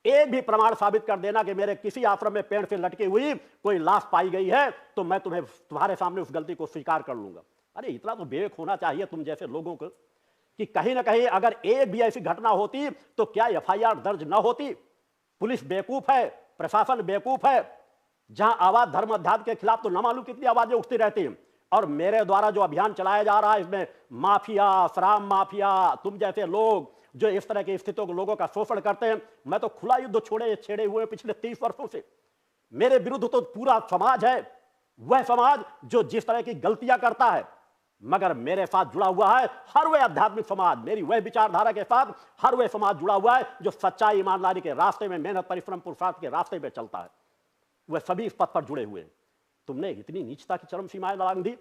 एक भी प्रमाण साबित कर देना कि मेरे किसी आश्रम में पेड़ से लटकी हुई कोई लाश पाई गई है तो मैं तुम्हारे सामने उस गलती को स्वीकार कर लूंगा। अरे इतना तो विवेक होना चाहिए तुम जैसे लोगों को कि कहीं ना कहीं अगर एक भी ऐसी घटना होती तो क्या एफआईआर दर्ज न होती। पुलिस बेवकूफ है, प्रशासन बेवकूफ है। जहां आवाज धर्म अध्यात्म के खिलाफ तो न मालूम कितनी आवाजें उठती रहती हैं। और मेरे द्वारा जो अभियान चलाया जा रहा है इसमें माफिया, शराब माफिया, तुम जैसे लोग जो इस तरह की स्थितियों को लोगों का शोषण करते हैं, मैं तो खुला युद्ध छेड़े हुए पिछले 30 वर्षों से। मेरे विरुद्ध तो पूरा समाज है, वह समाज जो जिस तरह की गलतियां करता है, मगर मेरे साथ जुड़ा हुआ है हर वह आध्यात्मिक समाज, मेरी वह विचारधारा के साथ हर वह समाज जुड़ा हुआ है जो सच्चाई, ईमानदारी के रास्ते में, मेहनत, परिश्रम, पुरुषार्थ के रास्ते में चलता है। वह सभी इस पथ पर जुड़े हुए हैं। तुमने इतनी नीचता की चरम सीमाएं लांघ दी।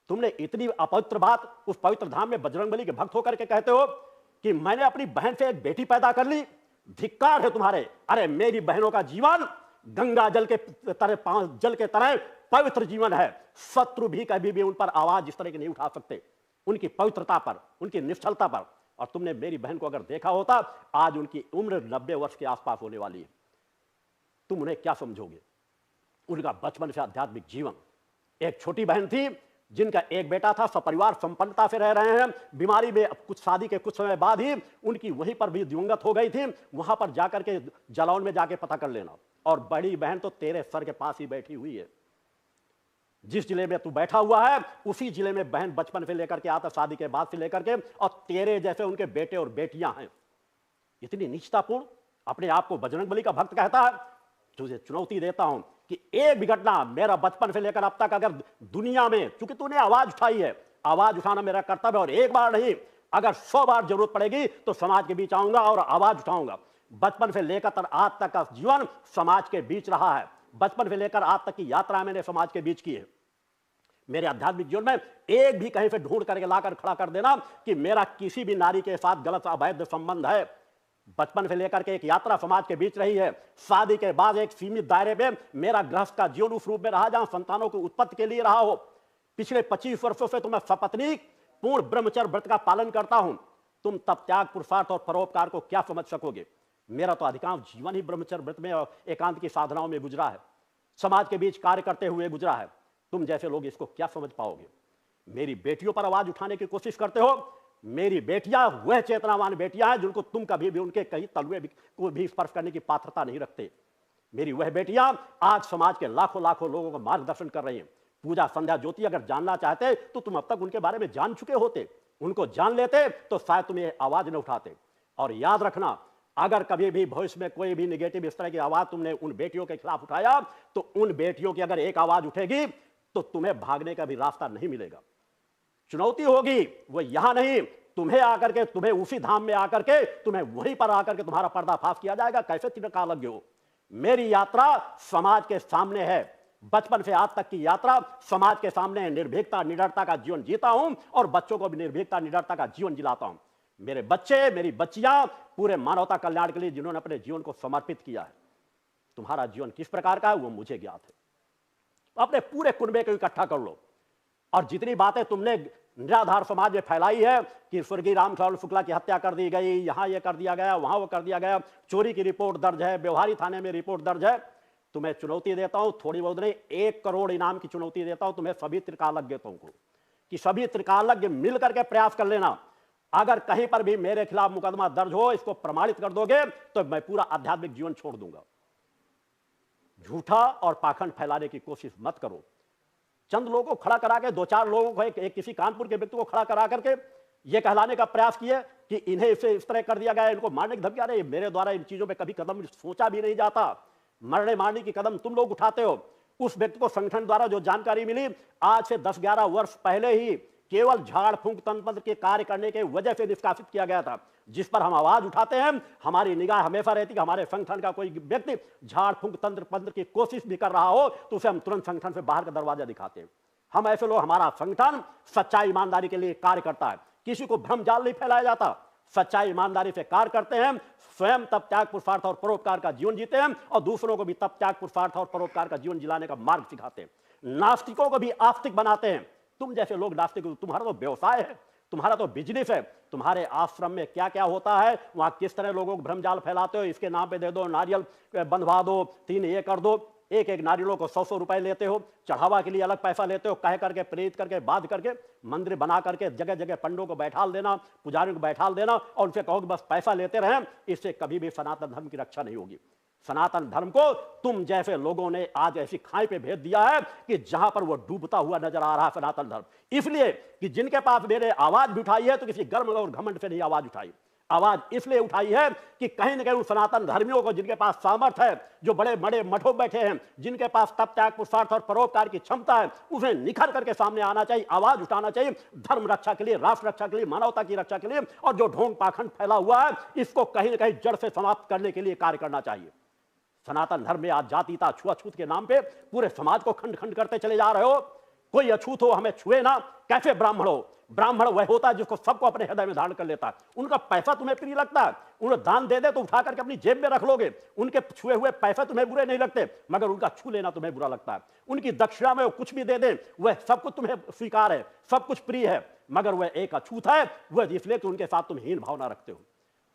तुमने इतनी अपवित्र बात उस पवित्र धाम में बजरंगबली के भक्त होकर के कहते हो कि मैंने अपनी बहन से एक बेटी पैदा कर ली। धिक्कार है तुम्हारे। अरे मेरी बहनों का जीवन गंगा जल के तरह पवित्र जीवन है। शत्रु भी कभी भी उन पर आवाज इस तरह की नहीं उठा सकते, उनकी पवित्रता पर, उनकी निश्चलता पर। और तुमने मेरी बहन को अगर देखा होता, आज उनकी उम्र 90 वर्ष के आसपास होने वाली है। तुम उन्हें क्या समझोगे? उनका बचपन से आध्यात्मिक जीवन, एक छोटी बहन थी जिनका एक बेटा था, सपरिवार संपन्नता से रह रहे हैं। बीमारी में कुछ शादी के कुछ समय बाद ही उनकी वहीं पर भी दिवंगत हो गई थी। वहां पर जाकर के जलौन में जाके पता कर लेना। और बड़ी बहन तो तेरे सर के पास ही बैठी हुई है। जिस जिले में तू बैठा हुआ है उसी जिले में बहन बचपन से लेकर के आता, शादी के बाद से लेकर के, और तेरे जैसे उनके बेटे और बेटियां हैं। इतनी नीचतापूर्ण अपने आप को बजरंगबली का भक्त कहता है। तुझे चुनौती देता हूं कि एक भी घटना मेरा बचपन से लेकर अब तक अगर दुनिया में, चूंकि तूने आवाज उठाई है, आवाज उठाना मेरा कर्तव्य, और एक बार नहीं अगर 100 बार जरूरत पड़ेगी तो समाज के बीच आऊंगा और आवाज उठाऊंगा। बचपन से लेकर आज तक का जीवन समाज के बीच रहा है। बचपन से लेकर आज तक की यात्रा मैंने समाज के बीच की है। मेरे आध्यात्मिक जीवन में एक भी कहीं से ढूंढ करके लाकर खड़ा कर देना कि मेरा किसी भी नारी के साथ गलत अवैध संबंध है। बचपन से लेकर के एक यात्रा समाज के बीच रही है। शादी के बाद एक सीमित दायरे में मेरा गृहस्थ का जीवन उस रूप में रहा जहां संतानों की उत्पत्ति के लिए रहा हो। पिछले 25 वर्षों से तो मैं सपत्नीक पूर्ण ब्रह्मचर्य व्रत का पालन करता हूं। तुम तब त्याग, पुरुषार्थ और परोपकार को क्या समझ सकोगे? मेरा तो अधिकांश जीवन ही ब्रह्मचर्य व्रत में और एकांत की साधनाओं में गुजरा है, समाज के बीच कार्य करते हुए गुजरा है। तुम जैसे लोग इसको क्या समझ पाओगे? मेरी बेटियों पर आवाज उठाने की कोशिश करते हो। मेरी बेटियां वह चेतनावान बेटियां हैं जिनको तुम कभी भी उनके कहीं तलवे को भी स्पर्श करने की पात्रता नहीं रखते। मेरी वह बेटियां आज समाज के लाखों लाखों लोगों का मार्गदर्शन कर रही हैं। पूजा संध्या ज्योति अगर जानना चाहते तो तुम अब तक उनके बारे में जान चुके होते, उनको जान लेते तो शायद तुम ये आवाज न उठाते। और याद रखना, अगर कभी भी भविष्य में कोई भी निगेटिव इस तरह की आवाज तुमने उन बेटियों के खिलाफ उठाया तो उन बेटियों की अगर एक आवाज उठेगी तो तुम्हें भागने का भी रास्ता नहीं मिलेगा। चुनौती होगी वो यहां नहीं, तुम्हें आकर के, तुम्हें उसी धाम में आकर के, तुम्हें वहीं पर आकर के तुम्हारा पर्दाफाश किया जाएगा। कैसे त्रिकालज्ञ हो? मेरी यात्रा समाज के सामने है, बचपन से आज तक की यात्रा समाज के सामने है। निर्भीकता निडरता का जीवन जीता हूं और बच्चों को भी निर्भीकता निडरता का जीवन जिलाता हूं। मेरे बच्चे, मेरी बच्चियां पूरे मानवता कल्याण के लिए जिन्होंने अपने जीवन को समर्पित किया है। तुम्हारा जीवन किस प्रकार का है वो मुझे ज्ञात है। अपने पूरे कुनबे को इकट्ठा कर लो और जितनी बातें तुमने निराधार समाज में फैलाई है कि स्वर्गीय रामखलावन शुक्ला की हत्या कर दी गई, यहां यह कर दिया गया, वहां वो कर दिया गया, चोरी की रिपोर्ट दर्ज है, व्यवहारी थाने में रिपोर्ट दर्ज है, तुम्हें चुनौती देता हूं, थोड़ी बहुत नहीं 1 करोड़ इनाम की चुनौती देता हूं तुम्हें सभी त्रिकालज्ञों को, कि सभी त्रिकालज्ञ मिलकर के प्रयास कर लेना। अगर कहीं पर भी मेरे खिलाफ मुकदमा दर्ज हो, इसको प्रमाणित कर दोगे तो मैं पूरा आध्यात्मिक जीवन छोड़ दूंगा। झूठा और पाखंड फैलाने की कोशिश मत करो। चंद लोगों को खड़ा करा के, 2-4 लोगों को, एक किसी कानपुर के व्यक्ति को खड़ा करा करके ये कहलाने का प्रयास किए कि इन्हें इस तरह कर दिया गया, इनको मारने की धमकी आ रही है। मेरे द्वारा इन चीजों पे कभी कदम सोचा भी नहीं जाता। मरने मारने की कदम तुम लोग उठाते हो। उस व्यक्ति को संगठन द्वारा जो जानकारी मिली आज से 10-11 वर्ष पहले ही केवल झाड़ फूंक तंत्र के कार्य करने के वजह से निष्कासित किया गया था, जिस पर हम आवाज उठाते हैं। हमारी निगाह हमेशा रहती कि हमारे संगठन का कोई व्यक्ति झाड़ फूंक तंत्र की कोशिश भी कर रहा हो तो उसे हम तुरंत संगठन से बाहर का दरवाजा दिखाते हैं। हम ऐसे लोग, हमारा संगठन सच्चाई ईमानदारी के लिए कार्य करता है, किसी को भ्रम जाल नहीं फैलाया जाता। सच्चाई ईमानदारी से कार्य करते हैं, स्वयं तप त्याग पुरुषार्थ और परोपकार का जीवन जीते हैं और दूसरों को भी तप त्याग पुरुषार्थ और परोपकार का जीवन जिलाने का मार्ग सिखाते हैं। नास्तिकों को भी आस्तिक बनाते हैं। तुम जैसे लोग नास्तिक, तुम्हारा तो व्यवसाय है, तुम्हारा तो बिजनेस है। तुम्हारे आश्रम में क्या क्या होता है, वहां किस तरह लोगों को भ्रमजाल फैलाते हो। इसके नाम पे दे दो, नारियल बंधवा दो, 3 ये कर दो, एक नारियलों को 100-100 रुपए लेते हो, चढ़ावा के लिए अलग पैसा लेते हो, कह करके, प्रेरित करके, बाध करके, मंदिर बना करके जगह जगह पंडों को बैठाल देना, पुजारियों को बैठाल देना और उनसे कहो कि बस पैसा लेते रहें। इससे कभी भी सनातन धर्म की रक्षा नहीं होगी। सनातन धर्म को तुम जैसे लोगों ने आज ऐसी खाई पे भेज दिया है कि जहां पर वो डूबता हुआ नजर आ रहा है सनातन धर्म। इसलिए कि जिनके पास मैंने आवाज भी उठाई है तो किसी गर्म और घमंड से नहीं आवाज उठाई। आवाज इसलिए उठाई है कि कहीं न कहीं उन सनातन धर्मियों को, जिनके पास सामर्थ्य है, जो बड़े बड़े मठों बैठे हैं, जिनके पास तप त्याग पुरुषार्थ और परोपकार की क्षमता है, उसे निखर करके सामने आना चाहिए, आवाज उठाना चाहिए धर्म रक्षा के लिए, राष्ट्र रक्षा के लिए, मानवता की रक्षा के लिए। और जो ढोंग पाखंड फैला हुआ है इसको कहीं न कहीं जड़ से समाप्त करने के लिए कार्य करना चाहिए। सनातन धर्म में आज जातीयता, छुआछूत के नाम पे पूरे समाज को खंड खंड करते चले जा रहे हो। कोई अछूत हो हमें छुए ना। कैसे ब्राह्मण हो? ब्राह्मण वह होता है जिसको सबको अपने हृदय में धारण कर लेता है। उनका पैसा तुम्हें प्रिय लगता है, उन्हें दान दे दे तो उठा करके अपनी जेब में रख लोगे। उनके छुए हुए पैसे तुम्हें बुरे नहीं लगते, मगर उनका छू लेना तुम्हें बुरा लगता है। उनकी दक्षिणा में वो कुछ भी दे दे, वह सब कुछ तुम्हें स्वीकार है, सब कुछ प्रिय है, मगर वह एक अछूत है। वह इसलिए कि उनके साथ तुम हीन भावना रखते हो।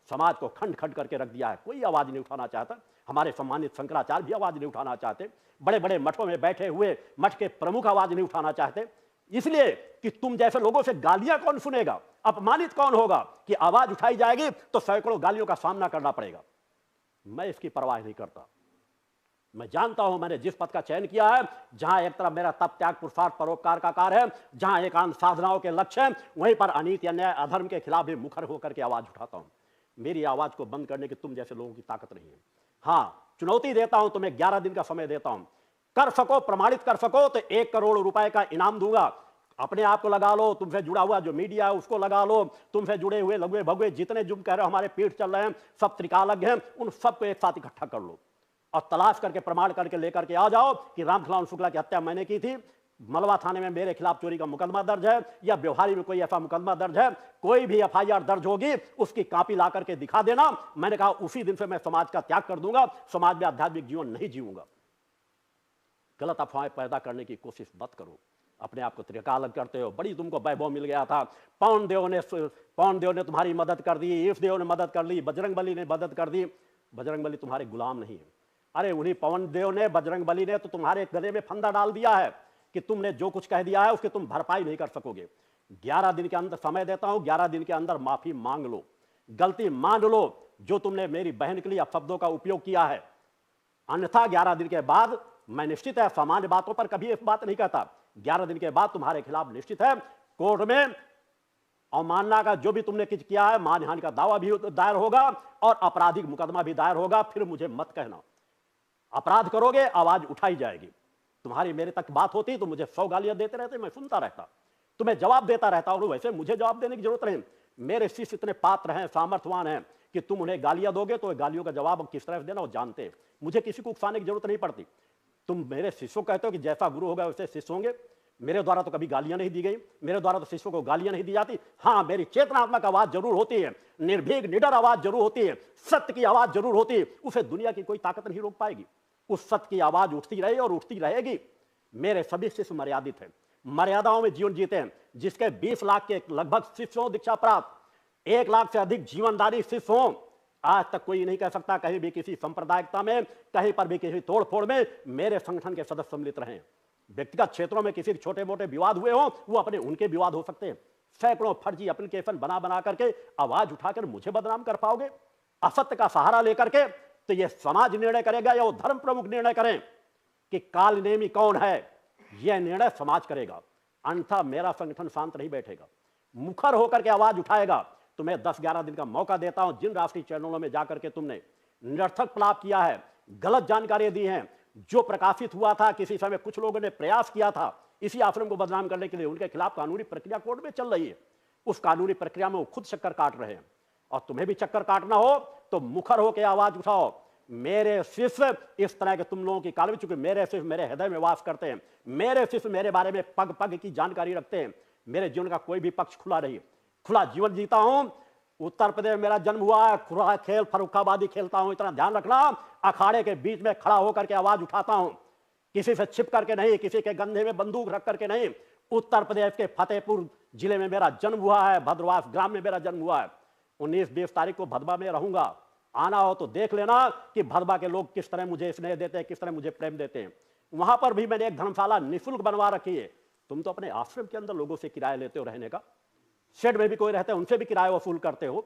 समाज को खंड खंड करके रख दिया है। कोई आवाज नहीं उठाना चाहता। हमारे सम्मानित शंकराचार्य भी आवाज नहीं उठाना चाहते। बड़े बड़े मठों में बैठे हुए मठ के प्रमुख आवाज नहीं उठाना चाहते, इसलिए कि तुम जैसे लोगों से गालियां कौन सुनेगा, अपमानित कौन होगा। कि आवाज उठाई जाएगी तो सैकड़ों गालियों का सामना करना पड़ेगा। मैं इसकी परवाह नहीं करता। मैं जानता हूं मैंने जिस पद का चयन किया है, जहां एक तरफ मेरा तप त्याग पुरुषार्थ परोपकार का कार्य है, जहां एकांत साधनाओं के लक्ष्य है, वहीं पर अनीति अन्याय अधर्म के खिलाफ भी मुखर होकर के आवाज उठाता हूं। मेरी आवाज को बंद करने की तुम जैसे लोगों की ताकत नहीं है। हां, चुनौती देता हूं, तुम्हें 11 दिन का समय देता हूं। कर सको, प्रमाणित कर सको तो 1 करोड़ रुपए का इनाम दूंगा। अपने आप को लगा लो, तुमसे जुड़ा हुआ जो मीडिया है उसको लगा लो, तुमसे जुड़े हुए लघुए भगवे जितने जुम कह रहे हो हमारे पीठ चल रहे हैं, सब त्रिकालज्ञ हैं, उन सबको एक साथ इकट्ठा कर लो और तलाश करके प्रमाण करके लेकर के आ जाओ कि रामखलावन शुक्ला की हत्या मैंने की थी। मलवा थाने में मेरे खिलाफ चोरी का मुकदमा दर्ज है या व्यवहारी में कोई ऐसा मुकदमा दर्ज है, कोई भी FIR दर्ज होगी उसकी कॉपी ला करके दिखा देना। मैंने कहा उसी दिन से मैं समाज का त्याग कर दूंगा, समाज में आध्यात्मिक जीवन नहीं जीऊंगा। गलत अफवाहें पैदा करने की कोशिश मत करो। अपने आप को त्रिकालज्ञ करते हो, बड़ी तुमको वैभव मिल गया था, पवन देव ने तुम्हारी मदद कर दी, ईश देव ने मदद कर ली, बजरंगबली ने मदद कर दी। बजरंगबली तुम्हारे गुलाम नहीं है। अरे उन्हीं पवन देव ने, बजरंगबली ने तो तुम्हारे गले में फंदा डाल दिया है कि तुमने जो कुछ कह दिया है उसकी तुम भरपाई नहीं कर सकोगे। 11 दिन के अंदर समय देता हूं, 11 दिन के अंदर माफी मांग लो, गलती मान लो जो तुमने मेरी बहन के लिए अपशब्दों का उपयोग किया है। अन्यथा 11 दिन के बाद मैं निश्चित है सामान्य बातों पर कभी इस बात नहीं कहता 11 दिन के बाद तुम्हारे खिलाफ निश्चित है कोर्ट में अवमानना का जो भी तुमने कुछ किया है, मानहानि का दावा भी दायर होगा और आपराधिक मुकदमा भी दायर होगा। फिर मुझे मत कहना, अपराध करोगे आवाज उठाई जाएगी। तुम्हारी मेरे तक बात होती तो मुझे 100 गालियां देते रहते, मैं सुनता रहता, तुम्हें जवाब देता रहता। और वैसे मुझे जवाब देने की जरूरत नहीं, मेरे शिष्य इतने पात्र हैं, सामर्थ्यवान हैं कि तुम उन्हें गालियां दोगे तो गालियों का जवाब किस तरह देना वो जानते हैं। मुझे किसी को उकसाने की जरूरत नहीं पड़ती। तुम मेरे शिष्यों कहते हो कि जैसा गुरु होगा वैसे शिष्य होंगे। मेरे द्वारा तो कभी गालियां नहीं दी गई, मेरे द्वारा तो शिष्यों को गालियां नहीं दी जाती। हाँ, मेरी चेतनात्मक आवाज जरूर होती है, निर्भीक निडर आवाज जरूर होती है, सत्य की आवाज जरूर होती है। उसे दुनिया की कोई ताकत नहीं रोक पाएगी। उस सत्य की आवाज उठती रही और उठती रहेगी। मेरे सभी शिष्य मर्यादित हैं, मर्यादाओं में जीवन जीते हैं। जिसके 20 लाख के लगभग शिष्य हों दीक्षा प्राप्त, 1 लाख से अधिक जीवनदारी शिष्य हों, आज तक कोई नहीं कह सकता कहीं भी किसी सांप्रदायिकता में, कहीं पर भी किसी तोड़फोड़ में मेरे संगठन के सदस्य सम्मिलित रहे। व्यक्तिगत क्षेत्रों में किसी छोटे मोटे विवाद हुए हों, वो अपने उनके विवाद हो सकते हैं। सैकड़ों फर्जी एप्लीकेशन बना बना करके आवाज उठाकर मुझे बदनाम कर पाओगे? असत्य का सहारा लेकर के तो यह समाज निर्णय करेगा या वो धर्म प्रमुख निर्णय करें कि कालनेमी कौन है? यह निर्णय समाज करेगा। अन्यथा मेरा संगठन शांत नहीं बैठेगा, मुखर होकर के आवाज उठाएगा। तुम्हें 10-11 दिन का मौका देता हूं। जिन राष्ट्रीय चैनलों में जाकर के तुमने निरर्थक प्रलाप किया है, गलत जानकारी दी है, जो प्रकाशित हुआ था, किसी समय कुछ लोगों ने प्रयास किया था इसी आश्रम को बदनाम करने के लिए, उनके खिलाफ कानूनी प्रक्रिया कोर्ट में चल रही है। उस कानूनी प्रक्रिया में वो खुद चक्कर काट रहे हैं और तुम्हें भी चक्कर काटना हो तो मुखर होकर आवाज उठाओ। मेरे शिष्य इस तरह के तुम लोगों की काल में, चूंकि मेरे शिष्य मेरे हृदय में वास करते हैं, मेरे शिष्य मेरे बारे में पग पग की जानकारी रखते हैं। मेरे जीवन का कोई भी पक्ष खुला नहीं, खुला जीवन जीता हूं। उत्तर प्रदेश में मेरा जन्म हुआ है, खुला खेल फर्रुखाबादी खेलता हूं, इतना ध्यान रखना। अखाड़े के बीच में खड़ा होकर के आवाज उठाता हूं, किसी से छिप करके नहीं, किसी के कंधे में बंदूक रख करके नहीं। उत्तर प्रदेश के फतेहपुर जिले में मेरा जन्म हुआ है, भद्रवास ग्राम में मेरा जन्म हुआ है। 19-20 तारीख को भदवा में रहूंगा, आना हो तो देख लेना कि भदवा के लोग किस तरह मुझे स्नेह देते हैं, किस तरह मुझे प्रेम देते हैं। वहां पर भी मैंने एक धर्मशाला निःशुल्क बनवा रखी है। तुम तो अपने आश्रम के अंदर लोगों से किराया लेते हो रहने का, शेड में भी कोई रहते हैं उनसे भी किराया वसूल करते हो।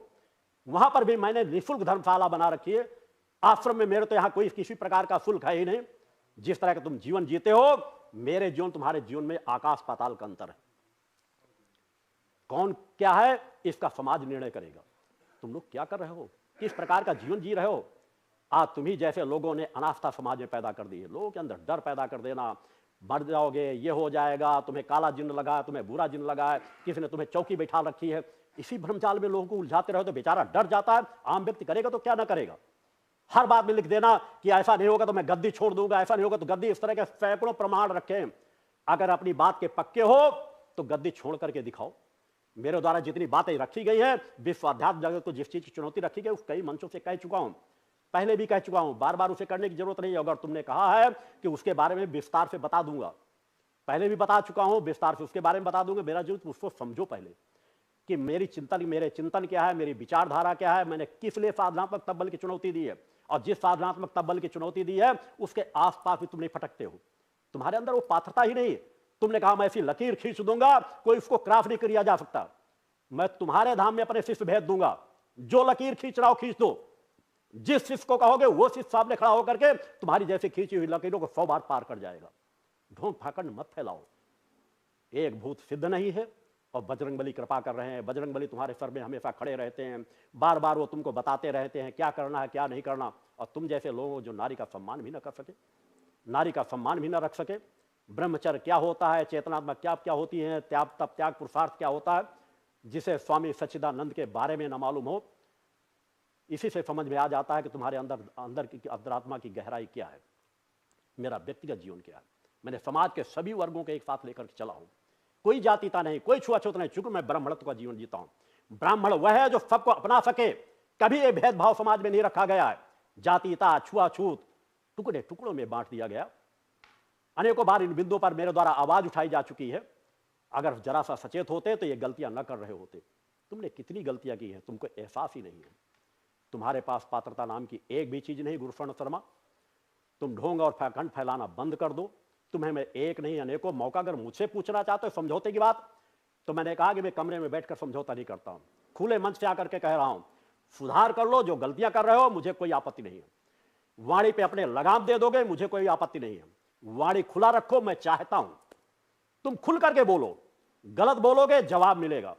वहां पर भी मैंने निःशुल्क धर्मशाला बना रखी है। आश्रम में मेरे तो यहां कोई किसी प्रकार का शुल्क है ही नहीं। जिस तरह का तुम जीवन जीते हो, मेरे जीवन तुम्हारे जीवन में आकाश पाताल का अंतर है। कौन क्या है इसका समाज निर्णय करेगा। तुम लोग क्या कर रहे हो, किस प्रकार का जीवन जी रहे हो। आज तुम्ही जैसे लोगों ने अनास्था समाज में पैदा कर दी है, लोगों के अंदर डर पैदा कर देना, मर जाओगे, ये हो जाएगा, तुम्हें काला जिन्न लगा है, तुम्हें बुरा जिन्न लगा है, किसी ने तुम्हें चौकी बैठा रखी है। इसी भ्रमजाल में लोगों को उलझाते रहो तो बेचारा डर जाता है। आम व्यक्ति करेगा तो क्या ना करेगा। हर बात में लिख देना कि ऐसा नहीं होगा तो मैं गद्दी छोड़ दूंगा, ऐसा नहीं होगा तो गद्दी। इस तरह के सैकड़ों प्रमाण रखे। अगर अपनी बात के पक्के हो तो गद्दी छोड़ करके दिखाओ। मेरे द्वारा जितनी बातें रखी गई हैं, विश्व अध्यात्म जगत को जिस चीज की चुनौती रखी गई, उस कई मंचों से कह चुका हूं, पहले भी कह चुका हूं, बार बार उसे करने की जरूरत नहीं है। अगर तुमने कहा है कि उसके बारे में विस्तार से बता दूंगा, पहले भी बता चुका हूं, विस्तार से उसके बारे में बता दूंगा। मेरा जो उसको समझो पहले कि मेरे चिंतन क्या है, मेरी विचारधारा क्या है, मैंने किस लिए साधनात्मक तब्बल की चुनौती दी है। और जिस साधनात्मक तब्बल की चुनौती दी है उसके आसपास भी तुम नहीं फटकते हो। तुम्हारे अंदर वो पात्रता ही नहीं। तुमने कहा मैं ऐसी लकीर खींच दूंगा, कोई उसको क्राफ्ट नहीं किया जा सकता। मैं तुम्हारे धाम में अपने शिष्य भेज दूंगा, जो लकीर खींच रहा हो खींच दो। जिस शिष्य को कहोगे वो शिष्य सामने खड़ा होकर के तुम्हारी जैसे खींची हुई लकीरों को 100 बार पार कर जाएगा। ढोंग फाकड़ मत फैलाओ। एक भूत सिद्ध नहीं है और बजरंगबली कृपा कर रहे हैं। बजरंगबली तुम्हारे सर में हमेशा खड़े रहते हैं, बार बार वो तुमको बताते रहते हैं क्या करना है क्या नहीं करना। और तुम जैसे लोगों जो नारी का सम्मान भी ना कर सके, नारी का सम्मान भी ना रख सके, ब्रह्मचर्य क्या होता है, चेतनात्मक क्या क्या होती है, त्याग तप त्याग पुरुषार्थ क्या होता है, जिसे स्वामी सच्चिदानंद के बारे में न मालूम हो, इसी से समझ में आ जाता है कि तुम्हारे अंदर की अंतरात्मा की गहराई क्या है, मेरा व्यक्तिगत जीवन क्या है। मैंने समाज के सभी वर्गों को एक साथ लेकर के चला हूं, कोई जातिता नहीं, कोई छुआछूत नहीं, चूंकि मैं ब्राह्मणत्व का जीवन जीता हूं। ब्राह्मण वह है जो सबको अपना सके। कभी ये भेदभाव समाज में नहीं रखा गया है। जातिता छुआछूत टुकड़े टुकड़ों में बांट दिया गया। अनेकों बार इन बिंदुओं पर मेरे द्वारा आवाज उठाई जा चुकी है। अगर जरा सा सचेत होते तो ये गलतियां न कर रहे होते। तुमने कितनी गलतियां की हैं तुमको एहसास ही नहीं है। तुम्हारे पास पात्रता नाम की एक भी चीज नहीं गुरुशरण शर्मा। तुम ढोंग और फैखंड फैलाना बंद कर दो। तुम्हें मैं एक नहीं अनेकों मौका, अगर मुझसे पूछना चाहते हो समझौते की बात, तो मैंने कहा कि मैं कमरे में बैठकर समझौता नहीं करता हूं, खुले मंच से आकर के कह रहा हूं सुधार कर लो। जो गलतियां कर रहे हो मुझे कोई आपत्ति नहीं है। वाणी पे अपने लगाम दे दोगे मुझे कोई आपत्ति नहीं है। वाणी खुला रखो, मैं चाहता हूं तुम खुल करके बोलो, गलत बोलोगे जवाब मिलेगा,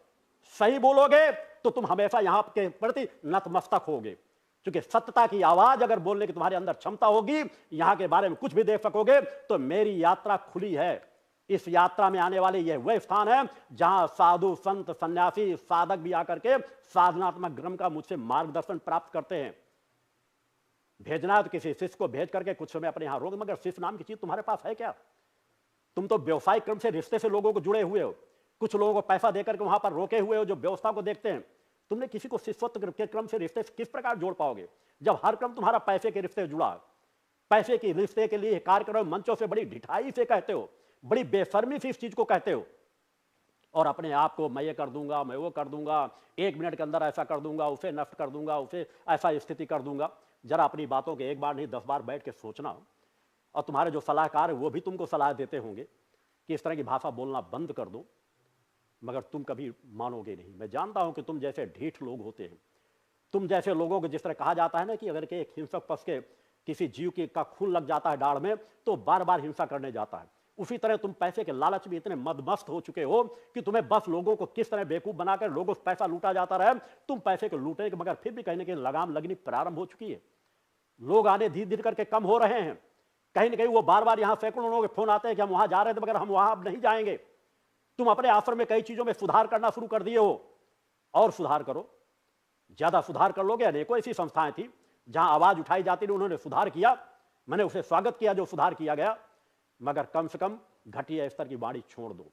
सही बोलोगे तो तुम हमेशा यहां के प्रति नतमस्तक होगे। क्योंकि सत्यता की आवाज अगर बोलने की तुम्हारे अंदर क्षमता होगी, यहां के बारे में कुछ भी देख सकोगे, तो मेरी यात्रा खुली है। इस यात्रा में आने वाले यह वह स्थान है जहां साधु संत सन्यासी साधक भी आकर के साधनात्मक ग्रम का मुझसे मार्गदर्शन प्राप्त करते हैं। भेजना है तो किसी शिष्य को भेज करके कुछ समय अपने यहां रोक, मगर शिष्य नाम की चीज तुम्हारे पास है क्या? तुम तो व्यवसायिक क्रम से रिश्ते से लोगों को जुड़े हुए हो, कुछ लोगों को पैसा देकर के वहां पर रोके हुए हो जो व्यवस्था को देखते हैं। तुमने किसी को शिष्यत्व के क्रम से रिश्ते से किस प्रकार जोड़ पाओगे जब हर क्रम तुम्हारा पैसे के रिश्ते से जुड़ा है? पैसे के रिश्ते के लिए कार्यक्रम मंचों से बड़ी ढिठाई से कहते हो, बड़ी बेशर्मी से इस चीज को कहते हो, और अपने आप को मैं ये कर दूंगा, मैं वो कर दूंगा, 1 मिनट के अंदर ऐसा कर दूंगा, उसे नष्ट कर दूंगा, उसे ऐसा स्थिति कर दूंगा। जरा अपनी बातों के एक बार नहीं 10 बार बैठ के सोचना। और तुम्हारे जो सलाहकार है वो भी तुमको सलाह देते होंगे कि इस तरह की भाषा बोलना बंद कर दो, मगर तुम कभी मानोगे नहीं। मैं जानता हूं कि तुम जैसे ढीठ लोग होते हैं, तुम जैसे लोगों को जिस तरह कहा जाता है ना कि अगर के एक हिंसक पशु के किसी जीव का खून लग जाता है डाढ़ में तो बार बार हिंसा करने जाता है, उसी तरह तुम पैसे के लालच में इतने मदमस्त हो चुके हो कि तुम्हें बस लोगों को किस तरह बेवकूफ बनाकर लोगों से पैसा लूटा जाता रहे। तुम पैसे को लूटे मगर फिर भी कहीं ना कहीं लगाम लगनी प्रारंभ हो चुकी है। लोग आने धीरे धीरे करके कम हो रहे हैं। कहीं ना कहीं वो बार बार यहां सैकड़ों लोगों के फोन आते हैं कि हम वहां जा रहे थे मगर हम वहां अब नहीं जाएंगे। तुम अपने आश्रम में कई चीजों में सुधार करना शुरू कर दिए हो, और सुधार करो, ज्यादा सुधार कर लोगे। अनेकों ऐसी संस्थाएं थी जहां आवाज उठाई जाती थी, उन्होंने सुधार किया, मैंने उसे स्वागत किया जो सुधार किया गया, मगर कम से कम घटिया स्तर की वाणी छोड़ दो।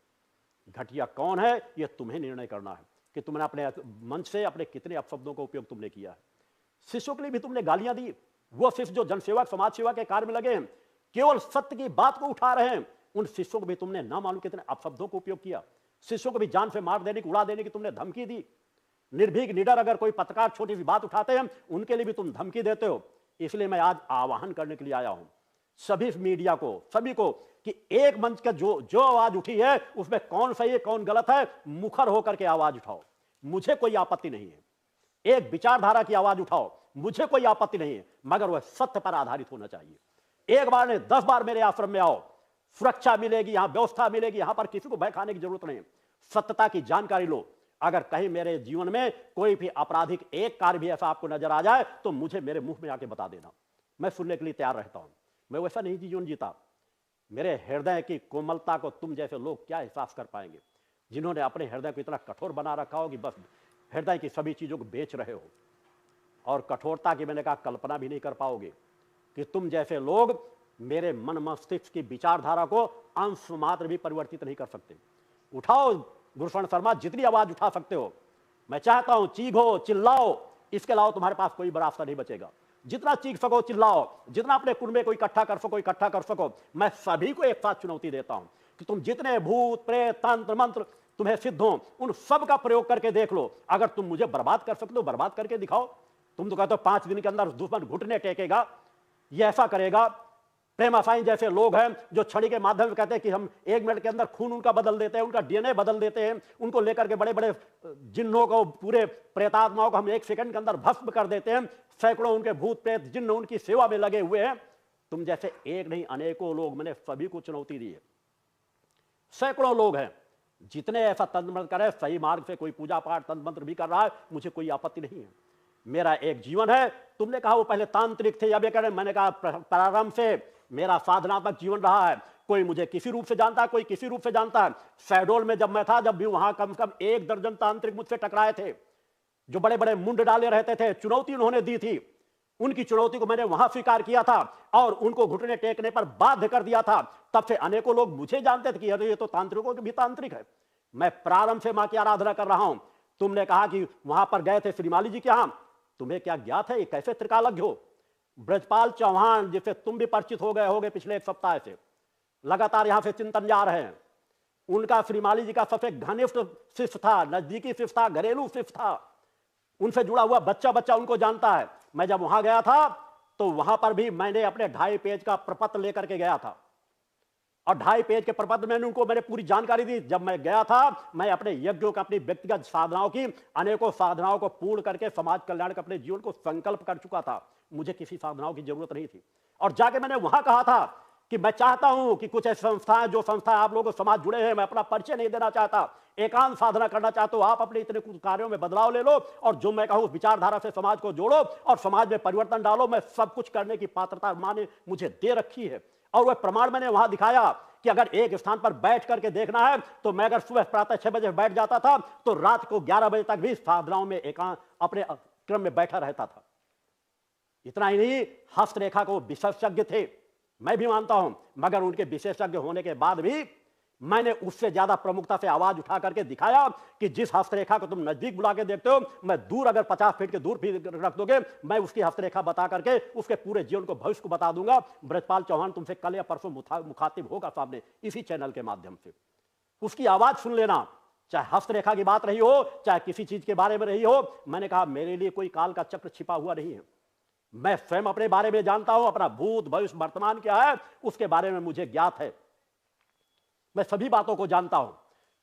घटिया कौन है यह तुम्हें निर्णय करना है कि तुमने अपने मंच से अपने कितने अपशब्दों का उपयोग तुमने किया है। शिष्यों के लिए भी तुमने गालियां दी। वो शिष्य जो जनसेवा समाज सेवा के कार्य में लगे हैं, केवल सत्य की बात को उठा रहे हैं, उन शिष्यों को भी तुमने ना मालूम कितने अपशब्दों का उपयोग किया। शिष्यों को भी जान से मार देने की, उड़ा देने की तुमने धमकी दी। निर्भीक निडर अगर कोई पत्रकार छोटी सी बात उठाते हैं उनके लिए भी तुम धमकी देते हो। इसलिए मैं आज आह्वान करने के लिए आया हूं सभी मीडिया को, सभी को, कि एक मंच का जो आवाज उठी है उसमें कौन सही है कौन गलत है, मुखर होकर के आवाज उठाओ, मुझे कोई आपत्ति नहीं है। एक विचारधारा की आवाज उठाओ, मुझे कोई आपत्ति नहीं है, मगर वह सत्य पर आधारित होना चाहिए। एक बार नहीं 10 बार मेरे आश्रम में आओ, सुरक्षा मिलेगी, यहां व्यवस्था मिलेगी, यहां पर किसी को भय खाने की जरूरत नहीं। सत्यता की जानकारी लो। अगर कहीं मेरे जीवन में कोई भी आपराधिक एक कार्य भी ऐसा आपको नजर आ जाए तो मुझे मेरे मुंह में आके बता देना, मैं सुनने के लिए तैयार रहता हूं। मैं वैसा नहीं जीवन जीता। मेरे हृदय की कोमलता को तुम जैसे लोग क्या एहसास कर पाएंगे, जिन्होंने अपने हृदय को इतना कठोर बना रखा हो कि बस हृदय की सभी चीजों को बेच रहे हो। और कठोरता की मैंने कहा कल्पना भी नहीं कर पाओगे कि तुम जैसे लोग मेरे मन मस्तिष्क की विचारधारा को अंश मात्र भी परिवर्तित नहीं कर सकते। उठाओ गुरुशरण शर्मा, जितनी आवाज उठा सकते हो। मैं चाहता हूं चीखो, चिल्लाओ, इसके अलावा तुम्हारे पास कोई रास्ता नहीं बचेगा। जितना चीख सको चिल्लाओ, जितना अपने कुंबे को इकट्ठा कर सको इकट्ठा कर सको। मैं सभी को एक साथ चुनौती देता हूं कि तुम जितने भूत प्रेत तंत्र मंत्र तुम्हें सिद्ध हो उन सब का प्रयोग करके देख लो। अगर तुम मुझे बर्बाद कर सकते हो बर्बाद करके दिखाओ। तुम तो कहते हो 5 दिन के अंदर दुश्मन घुटने टेकेगा, ये ऐसा करेगा। प्रेमा साईं जैसे लोग हैं जो छड़ी के माध्यम से कहते हैं कि हम 1 मिनट के अंदर खून उनका बदल देते हैं, उनका डीएनए बदल देते हैं, उनको लेकर के बड़े बड़े जिन्नों को, पूरे प्रेतात्माओं को हम 1 सेकंड के अंदर भस्म कर देते हैं। सैकड़ों उनके भूत प्रेत जिन्न उनकी सेवा में लगे हुए हैं। तुम जैसे एक नहीं अनेकों लोग, मैंने सभी को चुनौती दी है। सैकड़ों लोग हैं जितने ऐसा तंत्र मंत्र करे, सही मार्ग से कोई पूजा पाठ तंत्र मंत्र भी कर रहा है, मुझे कोई आपत्ति नहीं है। मेरा एक जीवन है। तुमने कहा वो पहले तांत्रिक थे, अब ये कह रहे, मैंने कहा प्रारंभ से मेरा साधनात्मक जीवन रहा है। कोई मुझे किसी रूप से जानता है, कोई किसी रूप से जानता है। शहडोल में जब मैं था, जब भी वहां कम से कम 1 दर्जन तांत्रिक मुझसे टकराए थे जो बड़े बड़े मुंड डाले रहते थे। चुनौती उन्होंने दी थी, उनकी चुनौती को मैंने वहां स्वीकार किया था और उनको घुटने टेकने पर बाध्य कर दिया था। तब से अनेकों लोग मुझे जानते थे कि ये तो तांत्रिकों के भी तांत्रिक है। मैं प्रारंभ से मां की आराधना कर रहा हूं। तुमने कहा कि वहां पर गए थे श्रीमाली जी के यहां, तुम्हें क्या ज्ञात है ये कैसे त्रिकालज्ञ हो? ब्रजपाल चौहान जिससे तुम भी परिचित हो गए होगे पिछले 1 सप्ताह से, लगातार यहां से चिंतन जा रहे हैं। उनका श्रीमाली जी का सबसे घनिष्ठ शिष्य था, नजदीकी शिष्य था, घरेलू शिष्य था। उनसे जुड़ा हुआ बच्चा बच्चा उनको जानता है। मैं जब वहां गया था तो वहां पर भी मैंने अपने 2.5 पेज का प्रपत्र लेकर के गया था और 2.5 पेज के प्रपत्र में उनको मैंने पूरी जानकारी दी। जब मैं गया था, मैं अपने यज्ञों का, अपनी व्यक्तिगत साधनाओं की, अनेकों साधनाओं को पूर्ण करके समाज कल्याण का अपने जीवन को संकल्प कर चुका था। मुझे किसी साधनाओं की जरूरत नहीं थी। और जाके मैंने वहां कहा था कि मैं चाहता हूं कि कुछ ऐसी संस्थाएं, जो संस्थाएं आप लोगों के समाज जुड़े हैं, मैं अपना परिचय नहीं देना चाहता, एकांत साधना करना चाहता हूं। आप अपने इतने कुछ कार्यों में बदलाव ले लो और जो मैं कहूं उस विचारधारा से समाज को जोड़ो और समाज में परिवर्तन डालो। मैं सब कुछ करने की पात्रता मां ने मुझे दे रखी है और वह प्रमाण मैंने वहां दिखाया कि अगर एक स्थान पर बैठ करके देखना है तो मैं अगर सुबह प्रातः 6 बजे बैठ जाता था तो रात को 11 बजे तक भी साधनाओं में एकांत अपने क्रम में बैठा रहता था। इतना ही नहीं, हस्तरेखा को विशेषज्ञ थे, मैं भी मानता हूं, मगर उनके विशेषज्ञ होने के बाद भी मैंने उससे ज्यादा प्रमुखता से आवाज उठा करके दिखाया कि जिस हस्तरेखा को तुम नजदीक बुला के देखते हो, मैं दूर अगर 50 फीट के दूर भी रख दोगे, मैं उसकी हस्तरेखा बता करके उसके पूरे जीवन को, भविष्य को बता दूंगा। ब्रजपाल चौहान तुमसे कल या परसों मुखातिब होगा सामने इसी चैनल के माध्यम से, उसकी आवाज सुन लेना, चाहे हस्तरेखा की बात रही हो, चाहे किसी चीज के बारे में रही हो। मैंने कहा मेरे लिए कोई काल का चक्र छिपा हुआ नहीं है, मैं स्वयं अपने बारे में जानता हूं, अपना भूत भविष्य वर्तमान क्या है उसके बारे में मुझे ज्ञात है, मैं सभी बातों को जानता हूं।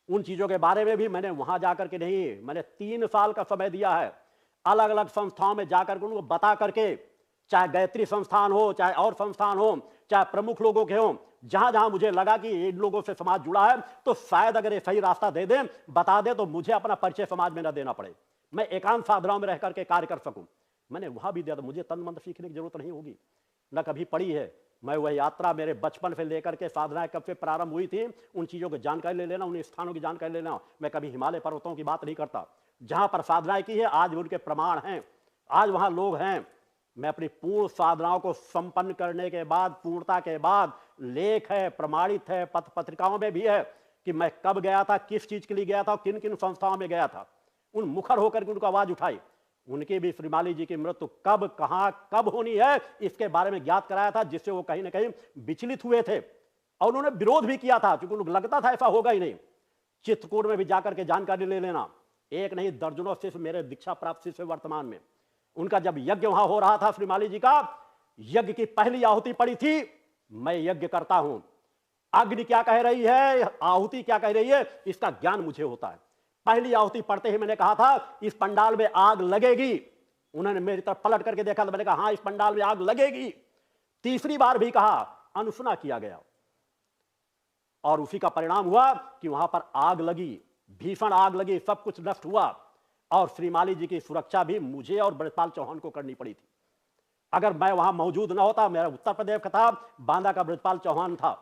उन चीजों के बारे में भी मैंने वहां जाकर के नहीं, मैंने 3 साल का समय दिया है, अलग अलग संस्थाओं में जाकर के उनको बता करके, चाहे गायत्री संस्थान हो, चाहे और संस्थान हो, चाहे प्रमुख लोगों के हो, जहां जहां मुझे लगा कि इन लोगों से समाज जुड़ा है तो शायद अगर ये सही रास्ता दे दें, बता दें, तो मुझे अपना परिचय समाज में न देना पड़े, मैं एकांत साधनाओं में रह करके कार्य कर सकूं। मैंने वहां भी दिया था, मुझे तन मंत्र सीखने की जरूरत नहीं होगी, न कभी पड़ी है। मैं वह यात्रा मेरे बचपन से लेकर के साधनाएं कब से प्रारंभ हुई थी, उन चीजों की जानकारी ले लेना, उन स्थानों की जानकारी ले लेना। मैं कभी हिमालय पर्वतों की बात नहीं करता, जहां पर साधनाएं की है आज उनके प्रमाण हैं, आज वहां लोग हैं। मैं अपनी पूर्ण साधनाओं को संपन्न करने के बाद, पूर्णता के बाद, लेख है, प्रमाणित है, पत्र पत्रिकाओं में भी है कि मैं कब गया था, किस चीज के लिए गया था, किन किन संस्थाओं में गया था। उन मुखर होकर के उनको आवाज उठाई, उनकी भी श्रीमाली जी की मृत्यु कब, कहां, कब होनी है इसके बारे में ज्ञात कराया था, जिससे वो कहीं ना कहीं विचलित हुए थे और उन्होंने विरोध भी किया था, क्योंकि उनको लगता था ऐसा होगा ही नहीं। चित्रकूट में भी जाकर के जानकारी ले लेना, एक नहीं दर्जनों शिष्य मेरे दीक्षा प्राप्त शिष्य वर्तमान में। उनका जब यज्ञ वहां हो रहा था श्रीमाली जी का, यज्ञ की पहली आहुति पड़ी थी, मैं यज्ञ करता हूं, अग्नि क्या कह रही है, आहुति क्या कह रही है, इसका ज्ञान मुझे होता है। पहली आहुति पढ़ते ही मैंने कहा था इस पंडाल में आग लगेगी, उन्होंने मेरी तरफ पलट करके देखा तो मैंने कहा हां इस पंडाल में आग लगेगी। तीसरी बार भी कहा, अनुशना किया गया और उसी का परिणाम हुआ कि वहां पर आग लगी, भीषण आग लगी, सब कुछ नष्ट हुआ और श्रीमाली जी की सुरक्षा भी मुझे और ब्रजपाल चौहान को करनी पड़ी थी। अगर मैं वहां मौजूद ना होता, मेरा उत्तर प्रदेश का था, बांदा का ब्रजपाल चौहान था,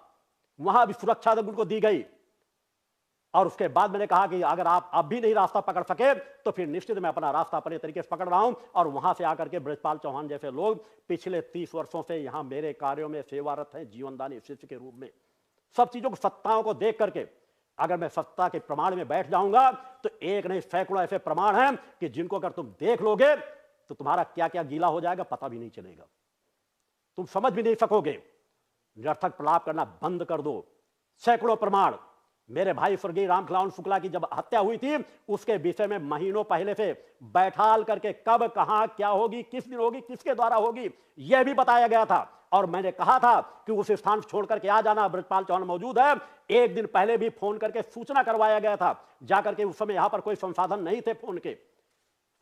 वहां भी सुरक्षा उनको दी गई। और उसके बाद मैंने कहा कि अगर आप अब भी नहीं रास्ता पकड़ सके तो फिर निश्चित मैं अपना रास्ता अपने तरीके से पकड़ रहा हूं। और वहां से आकर के ब्रजपाल चौहान जैसे लोग पिछले 30 वर्षों से यहां मेरे कार्यों में सेवारत हैं, जीवनदानी शिष्य के रूप में। सब चीजों को, सत्ताओं को देख करके अगर मैं सत्ता के प्रमाण में बैठ जाऊंगा तो एक नहीं सैकड़ों ऐसे प्रमाण हैं कि जिनको अगर तुम देख लोगे तो तुम्हारा क्या क्या गीला हो जाएगा पता भी नहीं चलेगा, तुम समझ भी नहीं सकोगे। निरर्थक प्रलाप करना बंद कर दो। सैकड़ों प्रमाण, मेरे भाई स्वर्गीय रामखिलावन शुक्ला की जब हत्या हुई थी उसके विषय में महीनों पहले से बैठाल करके कब, कहां, क्या होगी, किस दिन होगी, किसके द्वारा होगी, यह भी बताया गया था। और मैंने कहा था कि उस स्थान छोड़ करके आ जाना, ब्रजपाल चौहान मौजूद है। एक दिन पहले भी फोन करके सूचना करवाया गया था, जाकर के उस समय यहां पर कोई संसाधन नहीं थे फोन के,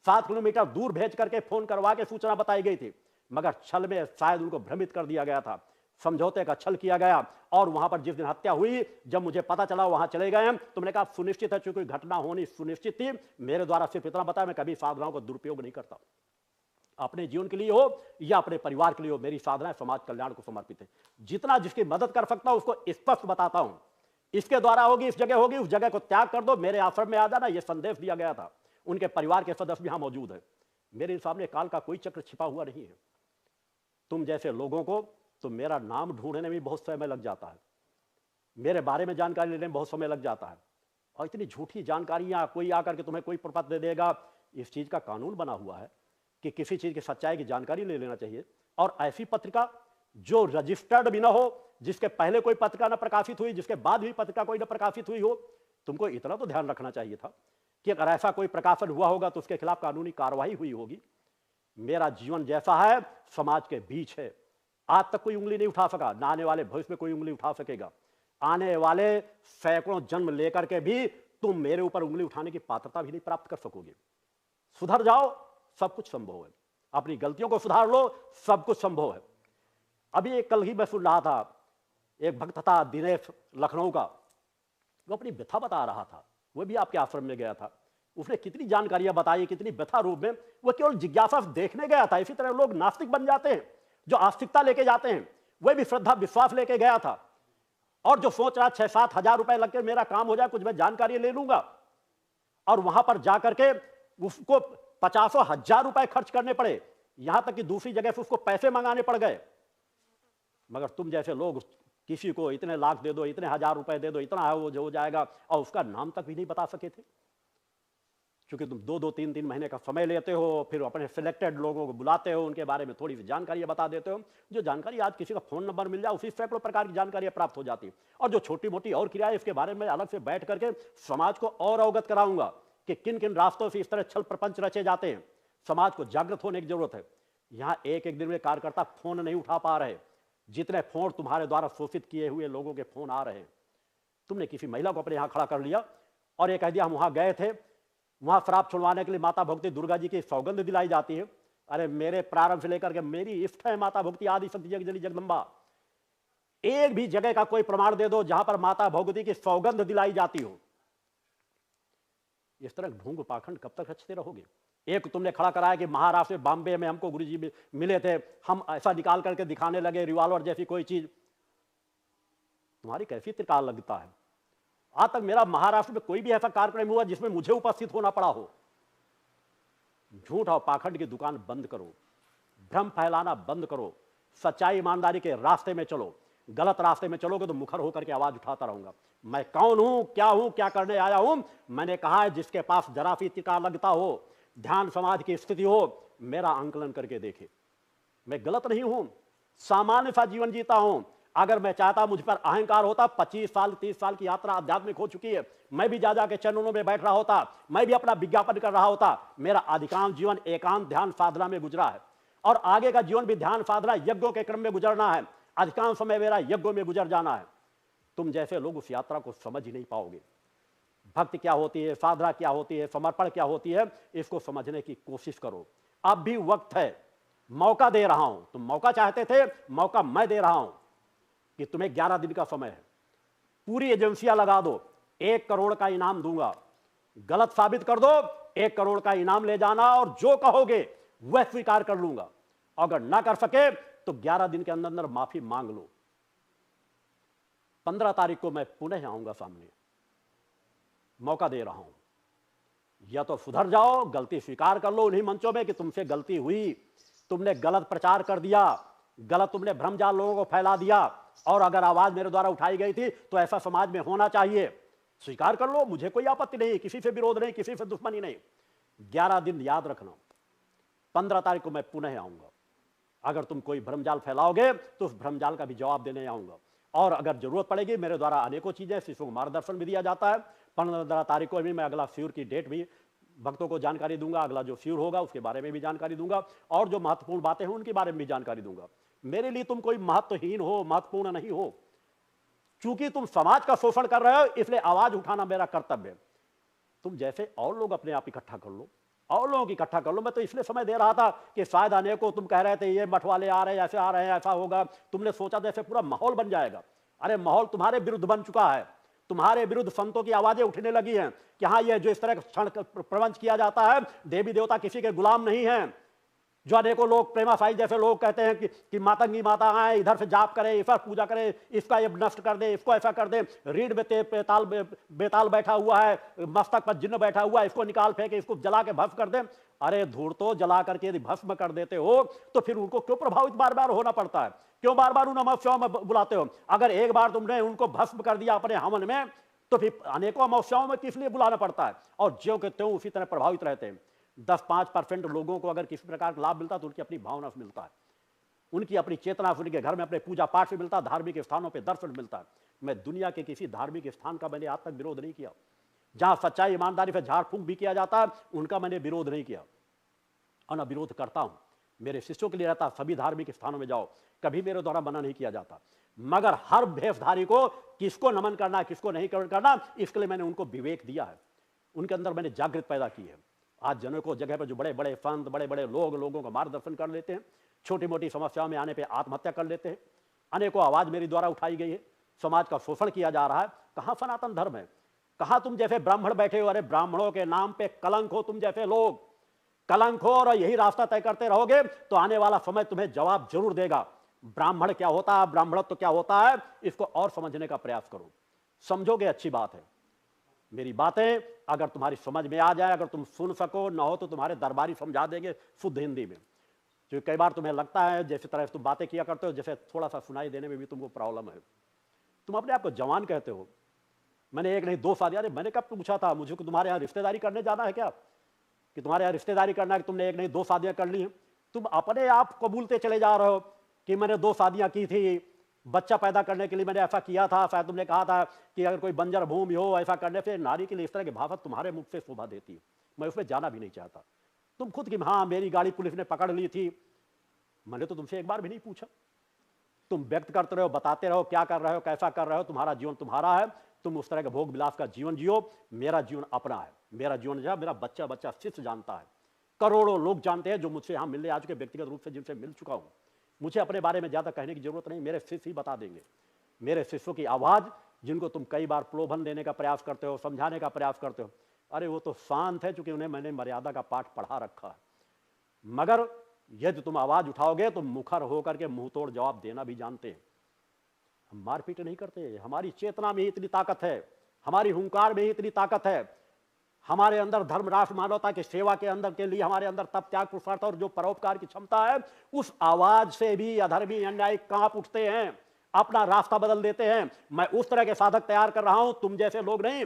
7 किलोमीटर दूर भेज करके फोन करवा के सूचना बताई गई थी, मगर छल में शायद उनको भ्रमित कर दिया गया था, समझौते का छल किया गया। और वहां पर जिस दिन हत्या हुई, जब मुझे पता चला वहां चले गए हम, तो मैंने कहा सुनिश्चित है, चूंकि घटना होनी सुनिश्चित थी, मेरे द्वारा सिर्फ इतना बताया, मैं कभी साधनाओं का दुरुपयोग नहीं करता, अपने जीवन के लिए हो या अपने परिवार के लिए हो, मेरी साधनाएं समाज कल्याण को समर्पित है। जितना जिसकी मदद कर सकता हूं उसको स्पष्ट बताता हूं, इसके द्वारा होगी, इस जगह होगी, उस जगह को त्याग कर दो, मेरे आश्रम में आ जाना, यह संदेश दिया गया था। उनके परिवार के सदस्य भी यहां मौजूद है। मेरे सामने काल का कोई चक्र छिपा हुआ नहीं है। तुम जैसे लोगों को तो मेरा नाम ढूंढने में बहुत समय लग जाता है, मेरे बारे में जानकारी लेने में बहुत समय लग जाता है, और इतनी झूठी जानकारियां, कोई आकर के तुम्हें कोई प्रपत्र दे देगा। इस चीज का कानून बना हुआ है कि किसी चीज की सच्चाई की जानकारी ले लेना चाहिए, और ऐसी पत्रिका जो रजिस्टर्ड भी ना हो, जिसके पहले कोई पत्रिका न प्रकाशित हुई, जिसके बाद भी पत्रिका कोई न प्रकाशित हुई हो। तुमको इतना तो ध्यान रखना चाहिए था कि अगर ऐसा कोई प्रकाशन हुआ होगा तो उसके खिलाफ कानूनी कार्रवाई हुई होगी। मेरा जीवन जैसा है समाज के बीच है, आज तक कोई उंगली नहीं उठा सका, ना आने वाले भविष्य में कोई उंगली उठा सकेगा। आने वाले सैकड़ों जन्म लेकर के भी तुम मेरे ऊपर उंगली उठाने की पात्रता भी नहीं प्राप्त कर सकोगे। सुधर जाओ, सब कुछ संभव है, अपनी गलतियों को सुधार लो, सब कुछ संभव है। अभी कल ही मैं सुन रहा था एक भक्त था दिनेश लखनऊ का, वो अपनी व्यथा बता रहा था, वो भी आपके आश्रम में गया था। उसने कितनी जानकारियां बताई, कितनी व्यथा रूप में। वो केवल जिज्ञासा देखने गया था। इसी तरह लोग नास्तिक बन जाते हैं, जो आस्तिकता लेके जाते हैं, वह भी श्रद्धा विश्वास लेके गया था। और जो सोच रहा 6-7 हजार रुपए लग के मेरा काम हो जाए, कुछ मैं जानकारी ले लूंगा, और वहां पर जाकर के उसको 50,000 रुपए खर्च करने पड़े, यहां तक कि दूसरी जगह से उसको पैसे मंगाने पड़ गए। मगर तुम जैसे लोग किसी को इतने लाख दे दो, इतने हजार रुपए दे दो, इतना है वो जो हो जाएगा, और उसका नाम तक भी नहीं बता सके थे। क्योंकि तुम 2-2, 3-3 महीने का समय लेते हो, फिर अपने सिलेक्टेड लोगों को बुलाते हो, उनके बारे में थोड़ी सी जानकारियां बता देते हो। जो जानकारी आज किसी का फोन नंबर मिल जाए, उसी सैकड़ों प्रकार की जानकारियां प्राप्त हो जाती है। और जो छोटी मोटी और क्रियाएं, इसके बारे में अलग से बैठ करके समाज को और अवगत कराऊंगा कि किन किन रास्तों से इस तरह छल प्रपंच रचे जाते हैं। समाज को जागृत होने की जरूरत है। यहां एक एक दिन में कार्यकर्ता फोन नहीं उठा पा रहे, जितने फोन तुम्हारे द्वारा शोषित किए हुए लोगों के फोन आ रहे हैं। तुमने किसी महिला को अपने यहां खड़ा कर लिया और ये कह दिया हम वहां गए थे, वहां श्राप छुड़वाने के लिए माता भक्ति दुर्गा जी की सौगंध दिलाई जाती है। अरे मेरे प्रारंभ से लेकर के मेरी इष्ट है माता भक्ति आदि शक्ति जगजननी जगदम्बा। एक भी जगह का कोई प्रमाण दे दो जहां पर माता भगवती की सौगंध दिलाई जाती हो। इस तरह ढोंग पाखंड कब तक रचते रहोगे? एक तुमने खड़ा कराया कि महाराष्ट्र बॉम्बे में हमको गुरुजी मिले थे, हम ऐसा निकाल करके दिखाने लगे रिवॉल्वर जैसी कोई चीज। तुम्हारी कैसी त्रिकाल लगता है? आज तक मेरा महाराष्ट्र में कोई भी ऐसा कार्यक्रम हुआ जिसमें मुझे उपस्थित होना पड़ा हो। झूठ और पाखंड की दुकान बंद करो, भ्रम फैलाना बंद करो, सच्चाई ईमानदारी के रास्ते में चलो। गलत रास्ते में चलोगे तो मुखर होकर के आवाज उठाता रहूंगा। मैं कौन हूं, क्या करने आया हूं? मैंने कहा है जिसके पास जरा सी त्रिकाल लगता हो, ध्यान समाज की स्थिति हो, मेरा आंकलन करके देखे। मैं गलत नहीं हूं, सामान्य सा जीवन जीता हूं। अगर मैं चाहता मुझ पर अहंकार होता, 25 साल 30 साल की यात्रा आध्यात्मिक हो चुकी है, मैं भी जा जाके चरणों में बैठ रहा होता, मैं भी अपना विज्ञापन कर रहा होता। मेरा अधिकांश जीवन एकांत ध्यान साधना में गुजरा है, और आगे का जीवन भी ध्यान साधना यज्ञों के क्रम में गुजरना है। अधिकांश समय मेरा यज्ञों में गुजर जाना है। तुम जैसे लोग उस यात्रा को समझ ही नहीं पाओगे। भक्ति क्या होती है, साधना क्या होती है, समर्पण क्या होती है, इसको समझने की कोशिश करो। अब भी वक्त है, मौका दे रहा हूं। तुम मौका चाहते थे, मौका मैं दे रहा हूं कि तुम्हें 11 दिन का समय है। पूरी एजेंसियां लगा दो, 1 करोड़ का इनाम दूंगा। गलत साबित कर दो, 1 करोड़ का इनाम ले जाना, और जो कहोगे वह स्वीकार कर लूंगा। अगर ना कर सके तो 11 दिन के अंदर अंदर माफी मांग लो। 15 तारीख को मैं पुनः आऊंगा सामने। मौका दे रहा हूं, या तो सुधर जाओ, गलती स्वीकार कर लो उन्हीं मंचों में कि तुमसे गलती हुई, तुमने गलत प्रचार कर दिया, गलत तुमने भ्रमजाल लोगों को फैला दिया, और अगर आवाज मेरे द्वारा उठाई गई थी तो ऐसा समाज में होना चाहिए। स्वीकार कर लो, मुझे कोई आपत्ति नहीं, किसी से विरोध नहीं, किसी से दुश्मनी नहीं। 11 दिन याद रखना, 15 तारीख को मैं पुनः आऊंगा। अगर तुम कोई भ्रमजाल फैलाओगे तो उस भ्रमजाल का भी जवाब देने आऊंगा। और अगर जरूरत पड़ेगी, मेरे द्वारा अनेकों चीजें, शिष्यों को मार्गदर्शन भी दिया जाता है। 15 तारीख को भी मैं अगला शिविर की डेट भी भक्तों को जानकारी दूंगा। अगला जो शिविर होगा उसके बारे में भी जानकारी दूंगा, और जो महत्वपूर्ण बातें हैं उनके बारे में भी जानकारी दूंगा। मेरे लिए तुम कोई महत्वहीन हो, महत्वपूर्ण नहीं हो। चूंकि तुम समाज का शोषण कर रहे हो, इसलिए आवाज उठाना मेरा कर्तव्य है। तुम जैसे और लोग अपने आप इकट्ठा कर लो, और लोगों की इकट्ठा कर लो। मैं तो इसलिए समय दे रहा था कि शायद अनेकों तुम कह रहे थे ये मठ वाले आ रहे हैं, ऐसे आ रहे हैं, ऐसा होगा। तुमने सोचा जैसे पूरा माहौल बन जाएगा। अरे माहौल तुम्हारे विरुद्ध बन चुका है। तुम्हारे विरुद्ध संतों की आवाजें उठने लगी हैं कि हाँ, ये जो इस तरह क्षण प्रवंच किया जाता है, देवी देवता किसी के गुलाम नहीं है। जो अनेकों लोग प्रेमा साई जैसे लोग कहते हैं कि मातंगी माता आए, इधर से जाप करे, इधर पूजा करे, इसका ये नष्ट कर दे, इसको ऐसा कर दे, रीढ़ बेताल बैठा हुआ है, मस्तक पर जिन्न बैठा हुआ है, इसको निकाल फेंके, इसको जला के भस्म कर दे। अरे धूड़, तो जला करके यदि भस्म कर देते हो तो फिर उनको क्यों प्रभावित बार बार होना पड़ता है? क्यों बार बार उन अमावस्याओं में बुलाते हो? अगर एक बार तुमने उनको भस्म कर दिया अपने हवन में, तो फिर अनेकों अमावस्याओं में किस लिए बुलाना पड़ता है? और ज्यों के त्यों उसी तरह प्रभावित रहते हैं। 10-5% लोगों को अगर किसी प्रकार का लाभ मिलता है तो उनकी अपनी भावना से मिलता है, उनकी अपनी चेतना से, उनके घर में अपने पूजा पाठ से मिलता है, धार्मिक स्थानों पे दर्शन मिलता है। मैं दुनिया के किसी धार्मिक स्थान का मैंने आज तक विरोध नहीं किया। जहां सच्चाई ईमानदारी से झाड़ फूंक भी किया जाता है, उनका मैंने विरोध नहीं किया, और न विरोध करता हूं। मेरे शिष्यों के लिए रहता, सभी धार्मिक स्थानों में जाओ, कभी मेरे द्वारा मना नहीं किया जाता। मगर हर भेषधारी को किसको नमन करना, किसको नहीं करना, इसके लिए मैंने उनको विवेक दिया है, उनके अंदर मैंने जागृत पैदा की है। आज जनों को जगह पर जो बड़े बड़े संत, बड़े बड़े लोगों का मार्गदर्शन कर लेते हैं, छोटी मोटी समस्याओं में आने पे आत्महत्या कर लेते हैं, अनेकों आवाज मेरी द्वारा उठाई गई है, समाज का शोषण किया जा रहा है। कहां सनातन धर्म है? कहां तुम जैसे ब्राह्मण बैठे हो? अरे ब्राह्मणों के नाम पे कलंक हो तुम जैसे लोग, कलंक हो, और यही रास्ता तय करते रहोगे तो आने वाला समय तुम्हें जवाब जरूर देगा। ब्राह्मण क्या होता है, ब्राह्मणत्व तो क्या होता है, इसको और समझने का प्रयास करो। समझोगे अच्छी बात है। मेरी बातें अगर तुम्हारी समझ में आ जाए, अगर तुम सुन सको, ना हो तो तुम्हारे दरबारी समझा देंगे शुद्ध हिंदी में। क्योंकि कई बार तुम्हें लगता है जैसे तरह तुम बातें किया करते हो, जैसे थोड़ा सा सुनाई देने में भी तुमको प्रॉब्लम है। तुम अपने आप को जवान कहते हो। मैंने एक नहीं दो शादी, अरे मैंने कब पूछा था मुझे तुम्हारे यहाँ रिश्तेदारी करने जाना है क्या, कि तुम्हारे यहाँ रिश्तेदारी करना है कि तुमने एक नहीं दो शादियां कर ली हैं? तुम अपने आप कबूलते चले जा रहे हो कि मैंने 2 शादियां की थी, बच्चा पैदा करने के लिए मैंने ऐसा किया था। शायद तुमने कहा था कि अगर कोई बंजर भूमि हो ऐसा करने से नारी के लिए, इस तरह की भाषा तुम्हारे मुख से शोभा देती है। मैं उसमें जाना भी नहीं चाहता। तुम खुद की हाँ मेरी गाड़ी पुलिस ने पकड़ ली थी, मैंने तो तुमसे एक बार भी नहीं पूछा। तुम व्यक्त करते रहो, बताते रहो क्या कर रहे हो, कैसा कर रहे हो, तुम्हारा जीवन तुम्हारा है, तुम उस तरह के भोग विलास का जीवन जियो। मेरा जीवन अपना है, मेरा जीवन जो है मेरा बच्चा बच्चा शिष्य जानता है, करोड़ों लोग जानते हैं जो मुझसे यहाँ मिलने आ चुके, व्यक्तिगत रूप से जिनसे मिल चुका हूँ। मुझे अपने बारे में ज्यादा कहने की जरूरत नहीं, मेरे शिष्य ही बता देंगे। मेरे शिष्यों की आवाज जिनको तुम कई बार प्रलोभन देने का प्रयास करते हो, समझाने का प्रयास करते हो, अरे वो तो शांत है, चूंकि उन्हें मैंने मर्यादा का पाठ पढ़ा रखा है। मगर यदि तुम आवाज उठाओगे तो मुखर होकर के मुंह तोड़ जवाब देना भी जानते हैं। हम मारपीट नहीं करते, हमारी चेतना में ही इतनी ताकत है, हमारी हुंकार में ही इतनी ताकत है, हमारे अंदर धर्म राष्ट्र मानवता की सेवा के अंदर के लिए हमारे अंदर तप त्याग पुरुषार्थ और जो परोपकार की क्षमता है, उस आवाज से भी अधर्मी अन्यायी कांप उठते हैं, अपना रास्ता बदल देते हैं। मैं उस तरह के साधक तैयार कर रहा हूं, तुम जैसे लोग नहीं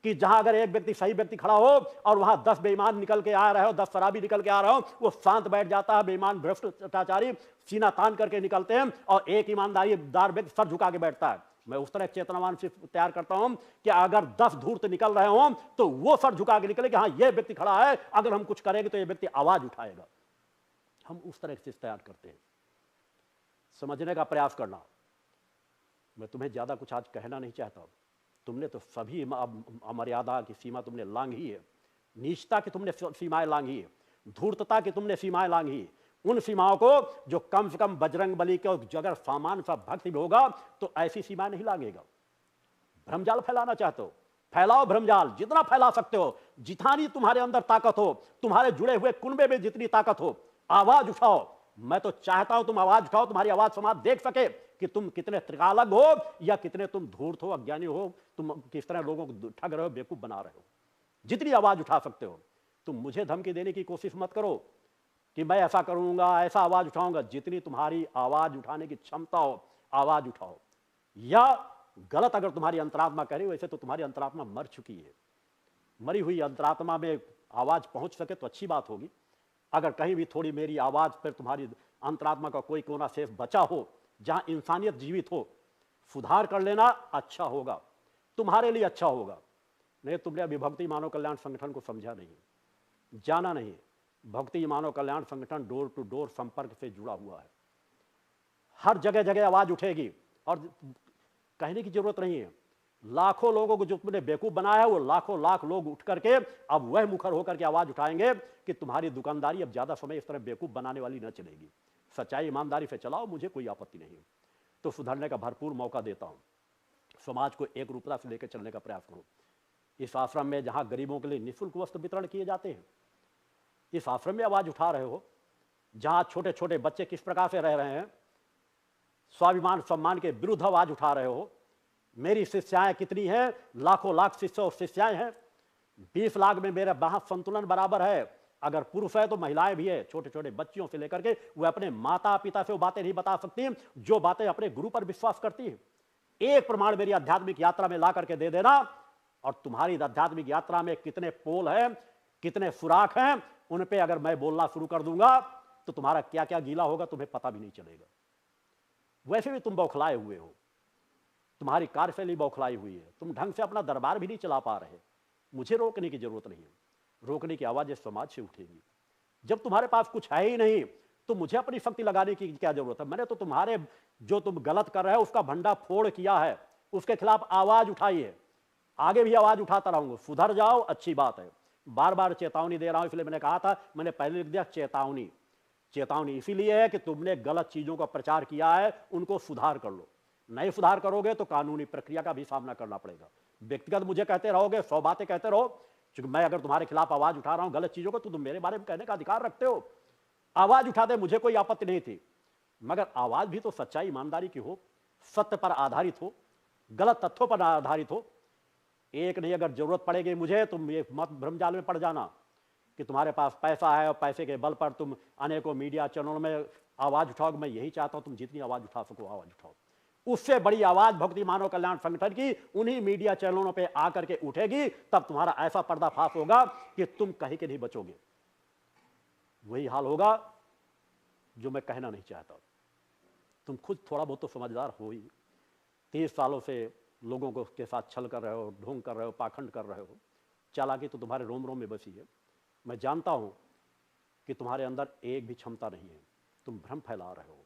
कि जहां अगर एक व्यक्ति सही व्यक्ति खड़ा हो और वहां 10 बेईमान निकल के आ रहे हो, 10 शराबी निकल के आ रहे हो, वो शांत बैठ जाता है। बेईमान भ्रष्टाचारी सीना तान करके निकलते हैं और एक ईमानदार व्यक्ति सर झुका के बैठता है। मैं उस तरह चेतनावान से तैयार करता हूं कि अगर 10 धूर्त निकल रहे हो तो वो सर झुका के निकले कि हाँ ये व्यक्ति खड़ा है, अगर हम कुछ करेंगे तो ये व्यक्ति आवाज उठाएगा। हम उस तरह से तैयार करते हैं। समझने का प्रयास करना। मैं तुम्हें ज्यादा कुछ आज कहना नहीं चाहता। तुमने तो सभी अमर्यादा की सीमा तुमने लांघी है, नीचता की तुमने सीमाएं लांघी है, धूर्तता की तुमने सीमाएं लांघी है। उन सीमाओं को जो कम से कम बजरंग बली के अगर सामान्य सा भक्ति भी होगा तो ऐसी सीमा नहीं लांघेगा। भ्रमजाल फैलाना चाहते हो, फैलाओ भ्रमजाल, जितना फैला सकते हो, जितनी तुम्हारे अंदर ताकत हो, तुम्हारे जुड़े हुए कुनबे में जितनी ताकत हो, आवाज उठाओ। मैं तो चाहता हूं तुम आवाज उठाओ, तुम्हारी आवाज समाज देख सके कि तुम कितने त्रिकालज्ञ हो या कितने तुम धूर्त हो, अज्ञानी हो, तुम किस तरह लोगों को ठग रहे हो, बेवकूफ बना रहे हो। जितनी आवाज उठा सकते हो। तुम मुझे धमकी देने की कोशिश मत करो कि मैं ऐसा करूंगा, ऐसा आवाज उठाऊंगा। जितनी तुम्हारी आवाज उठाने की क्षमता हो, आवाज उठाओ। या गलत अगर तुम्हारी अंतरात्मा कह रही हो, वैसे तो तुम्हारी अंतरात्मा मर चुकी है। मरी हुई अंतरात्मा में आवाज पहुंच सके तो अच्छी बात होगी। अगर कहीं भी थोड़ी मेरी आवाज पर तुम्हारी अंतरात्मा का कोई कोना शेष बचा हो, जहां इंसानियत जीवित हो, सुधार कर लेना अच्छा होगा, तुम्हारे लिए अच्छा होगा। नहीं, तुमने अभी भक्ति मानव कल्याण संगठन को समझा नहीं, जाना नहीं। भक्ति मानव कल्याण संगठन डोर टू डोर संपर्क से जुड़ा हुआ है। हर जगह जगह आवाज उठेगी और कहने की जरूरत नहीं है। लाखों लोगों को जो तुमने बेवकूफ बनाया है, वो लाखों लाख लोग उठ करके अब वह मुखर होकर के आवाज उठाएंगे कि तुम्हारी दुकानदारी अब ज्यादा समय इस तरह बेवकूफ बनाने वाली न चलेगी। सच्चाई ईमानदारी से चलाओ, मुझे कोई आपत्ति नहीं है। तो सुधरने का भरपूर मौका देता हूं। समाज को एक रूपता से लेकर चलने का प्रयास करो। इस आश्रम में जहां गरीबों के लिए निःशुल्क वस्त्र वितरण किए जाते हैं, इस आश्रम में आवाज उठा रहे हो। जहां छोटे छोटे बच्चे किस प्रकार से रह रहे हैं, स्वाभिमान सम्मान के विरुद्ध आवाज उठा रहे हो। मेरी शिष्याएं कितनी हैं, लाखों लाख शिष्य और शिष्याएं हैं। 20 लाख में मेरा वहां संतुलन बराबर है। अगर पुरुष है तो महिलाएं भी है, छोटे छोटे बच्चियों से लेकर के वो अपने माता पिता से वो बातें नहीं बता सकती जो बातें अपने गुरु पर विश्वास करती है। एक प्रमाण मेरी आध्यात्मिक यात्रा में ला करके दे देना, और तुम्हारी आध्यात्मिक यात्रा में कितने पोल हैं, कितने सुराख हैं, उन पे अगर मैं बोलना शुरू कर दूंगा तो तुम्हारा क्या क्या गीला होगा तुम्हें पता भी नहीं चलेगा। वैसे भी तुम बौखलाए हुए हो, तुम्हारी कार्यशैली बौखलाई हुई है, तुम ढंग से अपना दरबार भी नहीं चला पा रहे। मुझे रोकने की जरूरत नहीं है, रोकने की आवाज समाज से उठेगी। जब तुम्हारे पास कुछ है ही नहीं तो मुझे अपनी शक्ति लगाने की क्या जरूरत है। मैंने तो तुम्हारे जो तुम गलत कर रहे हो उसका भंडा फोड़ किया है, उसके खिलाफ आवाज उठाई है, आगे भी आवाज उठाता रहूंगा। सुधर जाओ, अच्छी बात है। बार बार चेतावनी दे रहा हूं, इसलिए मैंने कहा था, मैंने पहले लिख दिया चेतावनी। चेतावनी इसीलिए है कि तुमने गलत चीजों का प्रचार किया है, उनको सुधार कर लो। नहीं सुधार करोगे तो कानूनी प्रक्रिया का भी सामना करना पड़ेगा। व्यक्तिगत मुझे कहते रहोगे, 100 बातें कहते रहो, क्योंकि मैं अगर तुम्हारे खिलाफ आवाज उठा रहा हूं गलत चीजों को, तो तुम मेरे बारे में कहने का अधिकार रखते हो। आवाज उठाते मुझे कोई आपत्ति नहीं थी, मगर आवाज भी तो सच्चाई ईमानदारी की हो, सत्य पर आधारित हो, गलत तथ्यों पर आधारित हो। एक नहीं, अगर जरूरत पड़ेगी मुझे, तुम ये मत भ्रमजाल में पड़ जाना कि तुम्हारे पास पैसा है और पैसे के बल पर तुम अनेकों मीडिया चैनलों में आवाज उठाओगे। मैं यही चाहता हूं तुम जितनी आवाज उठा सको आवाज उठाओ। उससे बड़ी आवाज भक्ति मानव कल्याण संगठन की उन्हीं मीडिया चैनलों पे आकर के उठेगी, तब तुम्हारा ऐसा पर्दाफाश होगा कि तुम कहीं के नहीं बचोगे। वही हाल होगा जो मैं कहना नहीं चाहता। तुम खुद थोड़ा बहुत तो समझदार हो ही। 30 सालों से लोगों को के साथ छल कर रहे हो, ढोंग कर रहे हो, पाखंड कर रहे हो। चालाकी तो तुम्हारे रोम रोम में बसी है। मैं जानता हूं कि तुम्हारे अंदर एक भी क्षमता नहीं है, तुम भ्रम फैला रहे हो।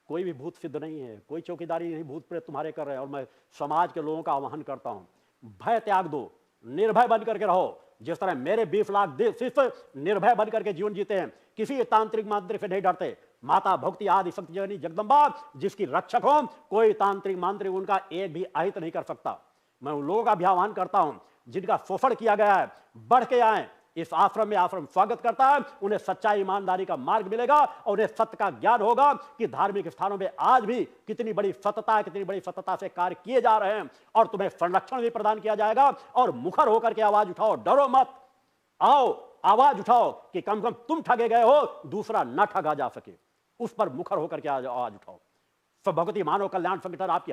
कोई भी भूत सिद्ध नहीं है, कोई चौकीदारी नहीं भूत प्रेत तुम्हारे कर रहे हैं। और मैं समाज के लोगों का आह्वान करता हूं, भय त्याग दो, निर्भय बन करके रहो। जिस तरह मेरे 20 लाख शिष्य निर्भय बन करके जीवन जीते हैं, किसी तांत्रिक मांत्रिक से नहीं डरते। माता भक्ति आदि शक्ति जननी जगदम्बा जिसकी रक्षक हो, कोई तांत्रिक मांत्रिक उनका एक भी अहित नहीं कर सकता। मैं उन लोगों का भी आह्वान करता हूं जिनका शोषण किया गया है, बढ़ के आए इस आश्रम में। आश्रम स्वागत करता है, उन्हें सच्चाई ईमानदारी का मार्ग मिलेगा और उन्हें सत्य का ज्ञान होगा कि धार्मिक स्थानों में आज भी कितनी बड़ी सत्यता है, कितनी बड़ी सत्यता से कार्य किए जा रहे हैं। और तुम्हें संरक्षण भी प्रदान किया जाएगा। और मुखर होकर के आवाज उठाओ, डरो मत, आओ आवाज उठाओ कि कम से कम तुम ठगे गए हो, दूसरा न ठगा जा सके। उस पर मुखर होकर के आवाज उठाओ। सब भक्ति मानव कल्याण संगठन आपकी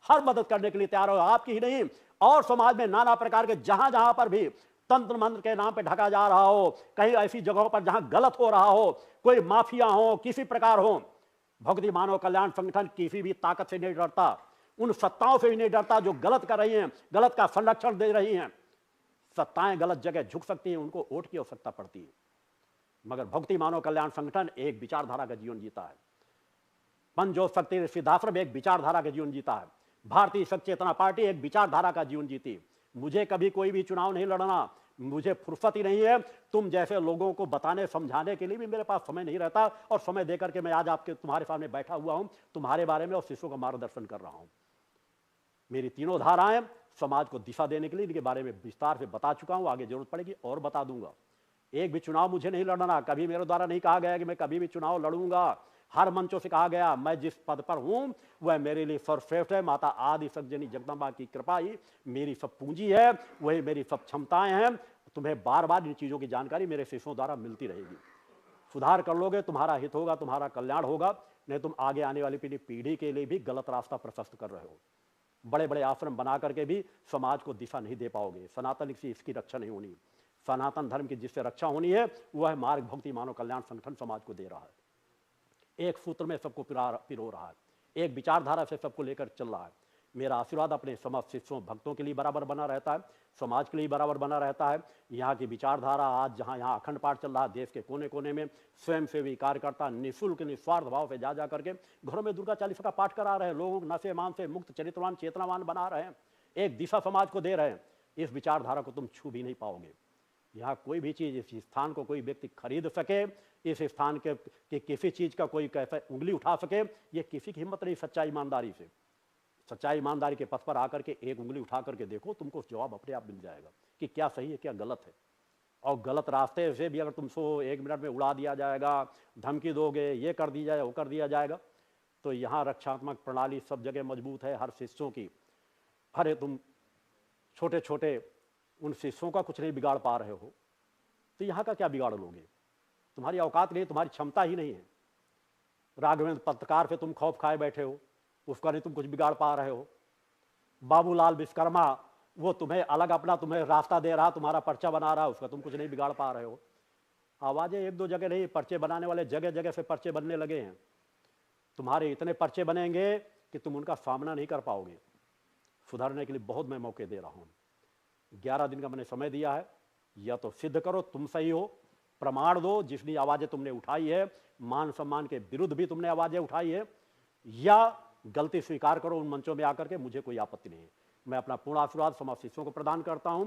हर मदद करने के लिए तैयार हो। आपकी ही नहीं, और समाज में नाना प्रकार के जहां जहां पर भी तंत्र मंत्र के नाम पे ढका जा रहा हो, कहीं ऐसी जगहों पर जहां गलत हो रहा हो, कोई माफिया हो, किसी प्रकार हो, भक्ति मानव कल्याण संगठन किसी भी ताकत से नहीं डरता, उन सत्ताओं से भी नहीं डरता जो गलत कर रही हैं, गलत का संरक्षण दे रही हैं। सत्ताएं गलत जगह झुक सकती हैं, उनको वोट की आवश्यकता पड़ती है, मगर भक्ति मानव कल्याण संगठन एक विचारधारा का जीवन जीता है। पंचज्योत शक्ति सिद्धाश्रम एक विचारधारा का जीवन जीता है। भारतीय शक्ति चेतना पार्टी एक विचारधारा का जीवन जीती। मुझे कभी कोई भी चुनाव नहीं लड़ना, मुझे फुर्सत ही नहीं है। तुम जैसे लोगों को बताने समझाने के लिए भी मेरे पास समय नहीं रहता, और समय देकर के मैं आज आपके तुम्हारे सामने बैठा हुआ हूं, तुम्हारे बारे में और शिष्यों का मार्गदर्शन कर रहा हूं। मेरी तीनों धाराएं समाज को दिशा देने के लिए, इनके बारे में विस्तार से बता चुका हूं, आगे जरूरत पड़ेगी और बता दूंगा। एक भी चुनाव मुझे नहीं लड़ना, कभी मेरे द्वारा नहीं कहा गया कि मैं कभी भी चुनाव लड़ूंगा। हर मंचों से कहा गया मैं जिस पद पर हूं वह मेरे लिए सर्वश्रेष्ठ है। माता आदि शक्ति जगदम्बा की कृपा ही मेरी सब पूंजी है, वही मेरी सब क्षमताएं हैं। तुम्हें बार बार इन चीजों की जानकारी मेरे शिष्यों द्वारा मिलती रहेगी। सुधार कर लोगे, तुम्हारा हित होगा, तुम्हारा कल्याण होगा। नहीं तुम आगे आने वाली पीढ़ी के लिए भी गलत रास्ता प्रशस्त कर रहे हो। बड़े बड़े आश्रम बना करके भी समाज को दिशा नहीं दे पाओगे। सनातन की इसकी रक्षा नहीं होनी। सनातन धर्म की जिससे रक्षा होनी है वह मार्ग भक्ति मानव कल्याण संगठन समाज को दे रहा है। एक सूत्र में सबको पिरो रहा है, एक विचारधारा से सबको लेकर चल रहा है। मेरा आशीर्वाद अपने समस्त शिष्यों भक्तों के लिए बराबर बना रहता है, समाज के लिए बराबर बना रहता है। यहाँ की विचारधारा आज जहाँ यहाँ अखंड पाठ चल रहा है, देश के कोने कोने में स्वयं सेवी कार्यकर्ता निःशुल्क निस्वार्थ भाव से जा करके घरों में दुर्गा चालीसा का पाठ करा रहे हैं। लोगों को नशे मान से मुक्त, चरित्रवान, चेतनावान बना रहे हैं, एक दिशा समाज को दे रहे हैं। इस विचारधारा को तुम छू भी नहीं पाओगे। यहाँ कोई भी चीज, इस स्थान को कोई व्यक्ति खरीद सके, इस स्थान के किसी चीज का कोई कैसे उंगली उठा सके, ये किसी की हिम्मत नहीं। सच्चाई ईमानदारी से, सच्चाई ईमानदारी के पथ पर आकर के एक उंगली उठा करके देखो, तुमको जवाब अपने आप मिल जाएगा कि क्या सही है क्या गलत है। और गलत रास्ते से भी अगर तुमको 1 मिनट में उड़ा दिया जाएगा, धमकी दोगे, ये कर दिया जाए वो कर दिया जाएगा, तो यहाँ रक्षात्मक प्रणाली सब जगह मजबूत है हर शिष्यों की। अरे तुम छोटे छोटे उन शिष्यों का कुछ नहीं बिगाड़ पा रहे हो, तो यहाँ का क्या बिगाड़ लोगे? तुम्हारी औकात नहीं, तुम्हारी क्षमता ही नहीं है। राघवेंद्र पत्रकार पे तुम खौफ खाए बैठे हो, उसका नहीं तुम कुछ बिगाड़ पा रहे हो। बाबूलाल विश्वकर्मा वो तुम्हें अलग अपना तुम्हें रास्ता दे रहा, तुम्हारा पर्चा बना रहा, उसका तुम कुछ नहीं बिगाड़ पा रहे हो। आवाजें 1-2 जगह नहीं, पर्चे बनाने वाले जगह जगह से पर्चे बनने लगे हैं। तुम्हारे इतने पर्चे बनेंगे कि तुम उनका सामना नहीं कर पाओगे। सुधारने के लिए बहुत मैं मौके दे रहा हूँ। 11 दिन का मैंने समय दिया है, या तो सिद्ध करो तुम सही हो, प्रमाण दो जितनी आवाजें तुमने उठाई है, मान सम्मान के विरुद्ध भी तुमने आवाजें उठाई है, या गलती स्वीकार करो उन मंचों में आकर के, मुझे कोई आपत्ति नहीं है। मैं अपना पूर्ण आशीर्वाद समाज शिष्यों को प्रदान करता हूं।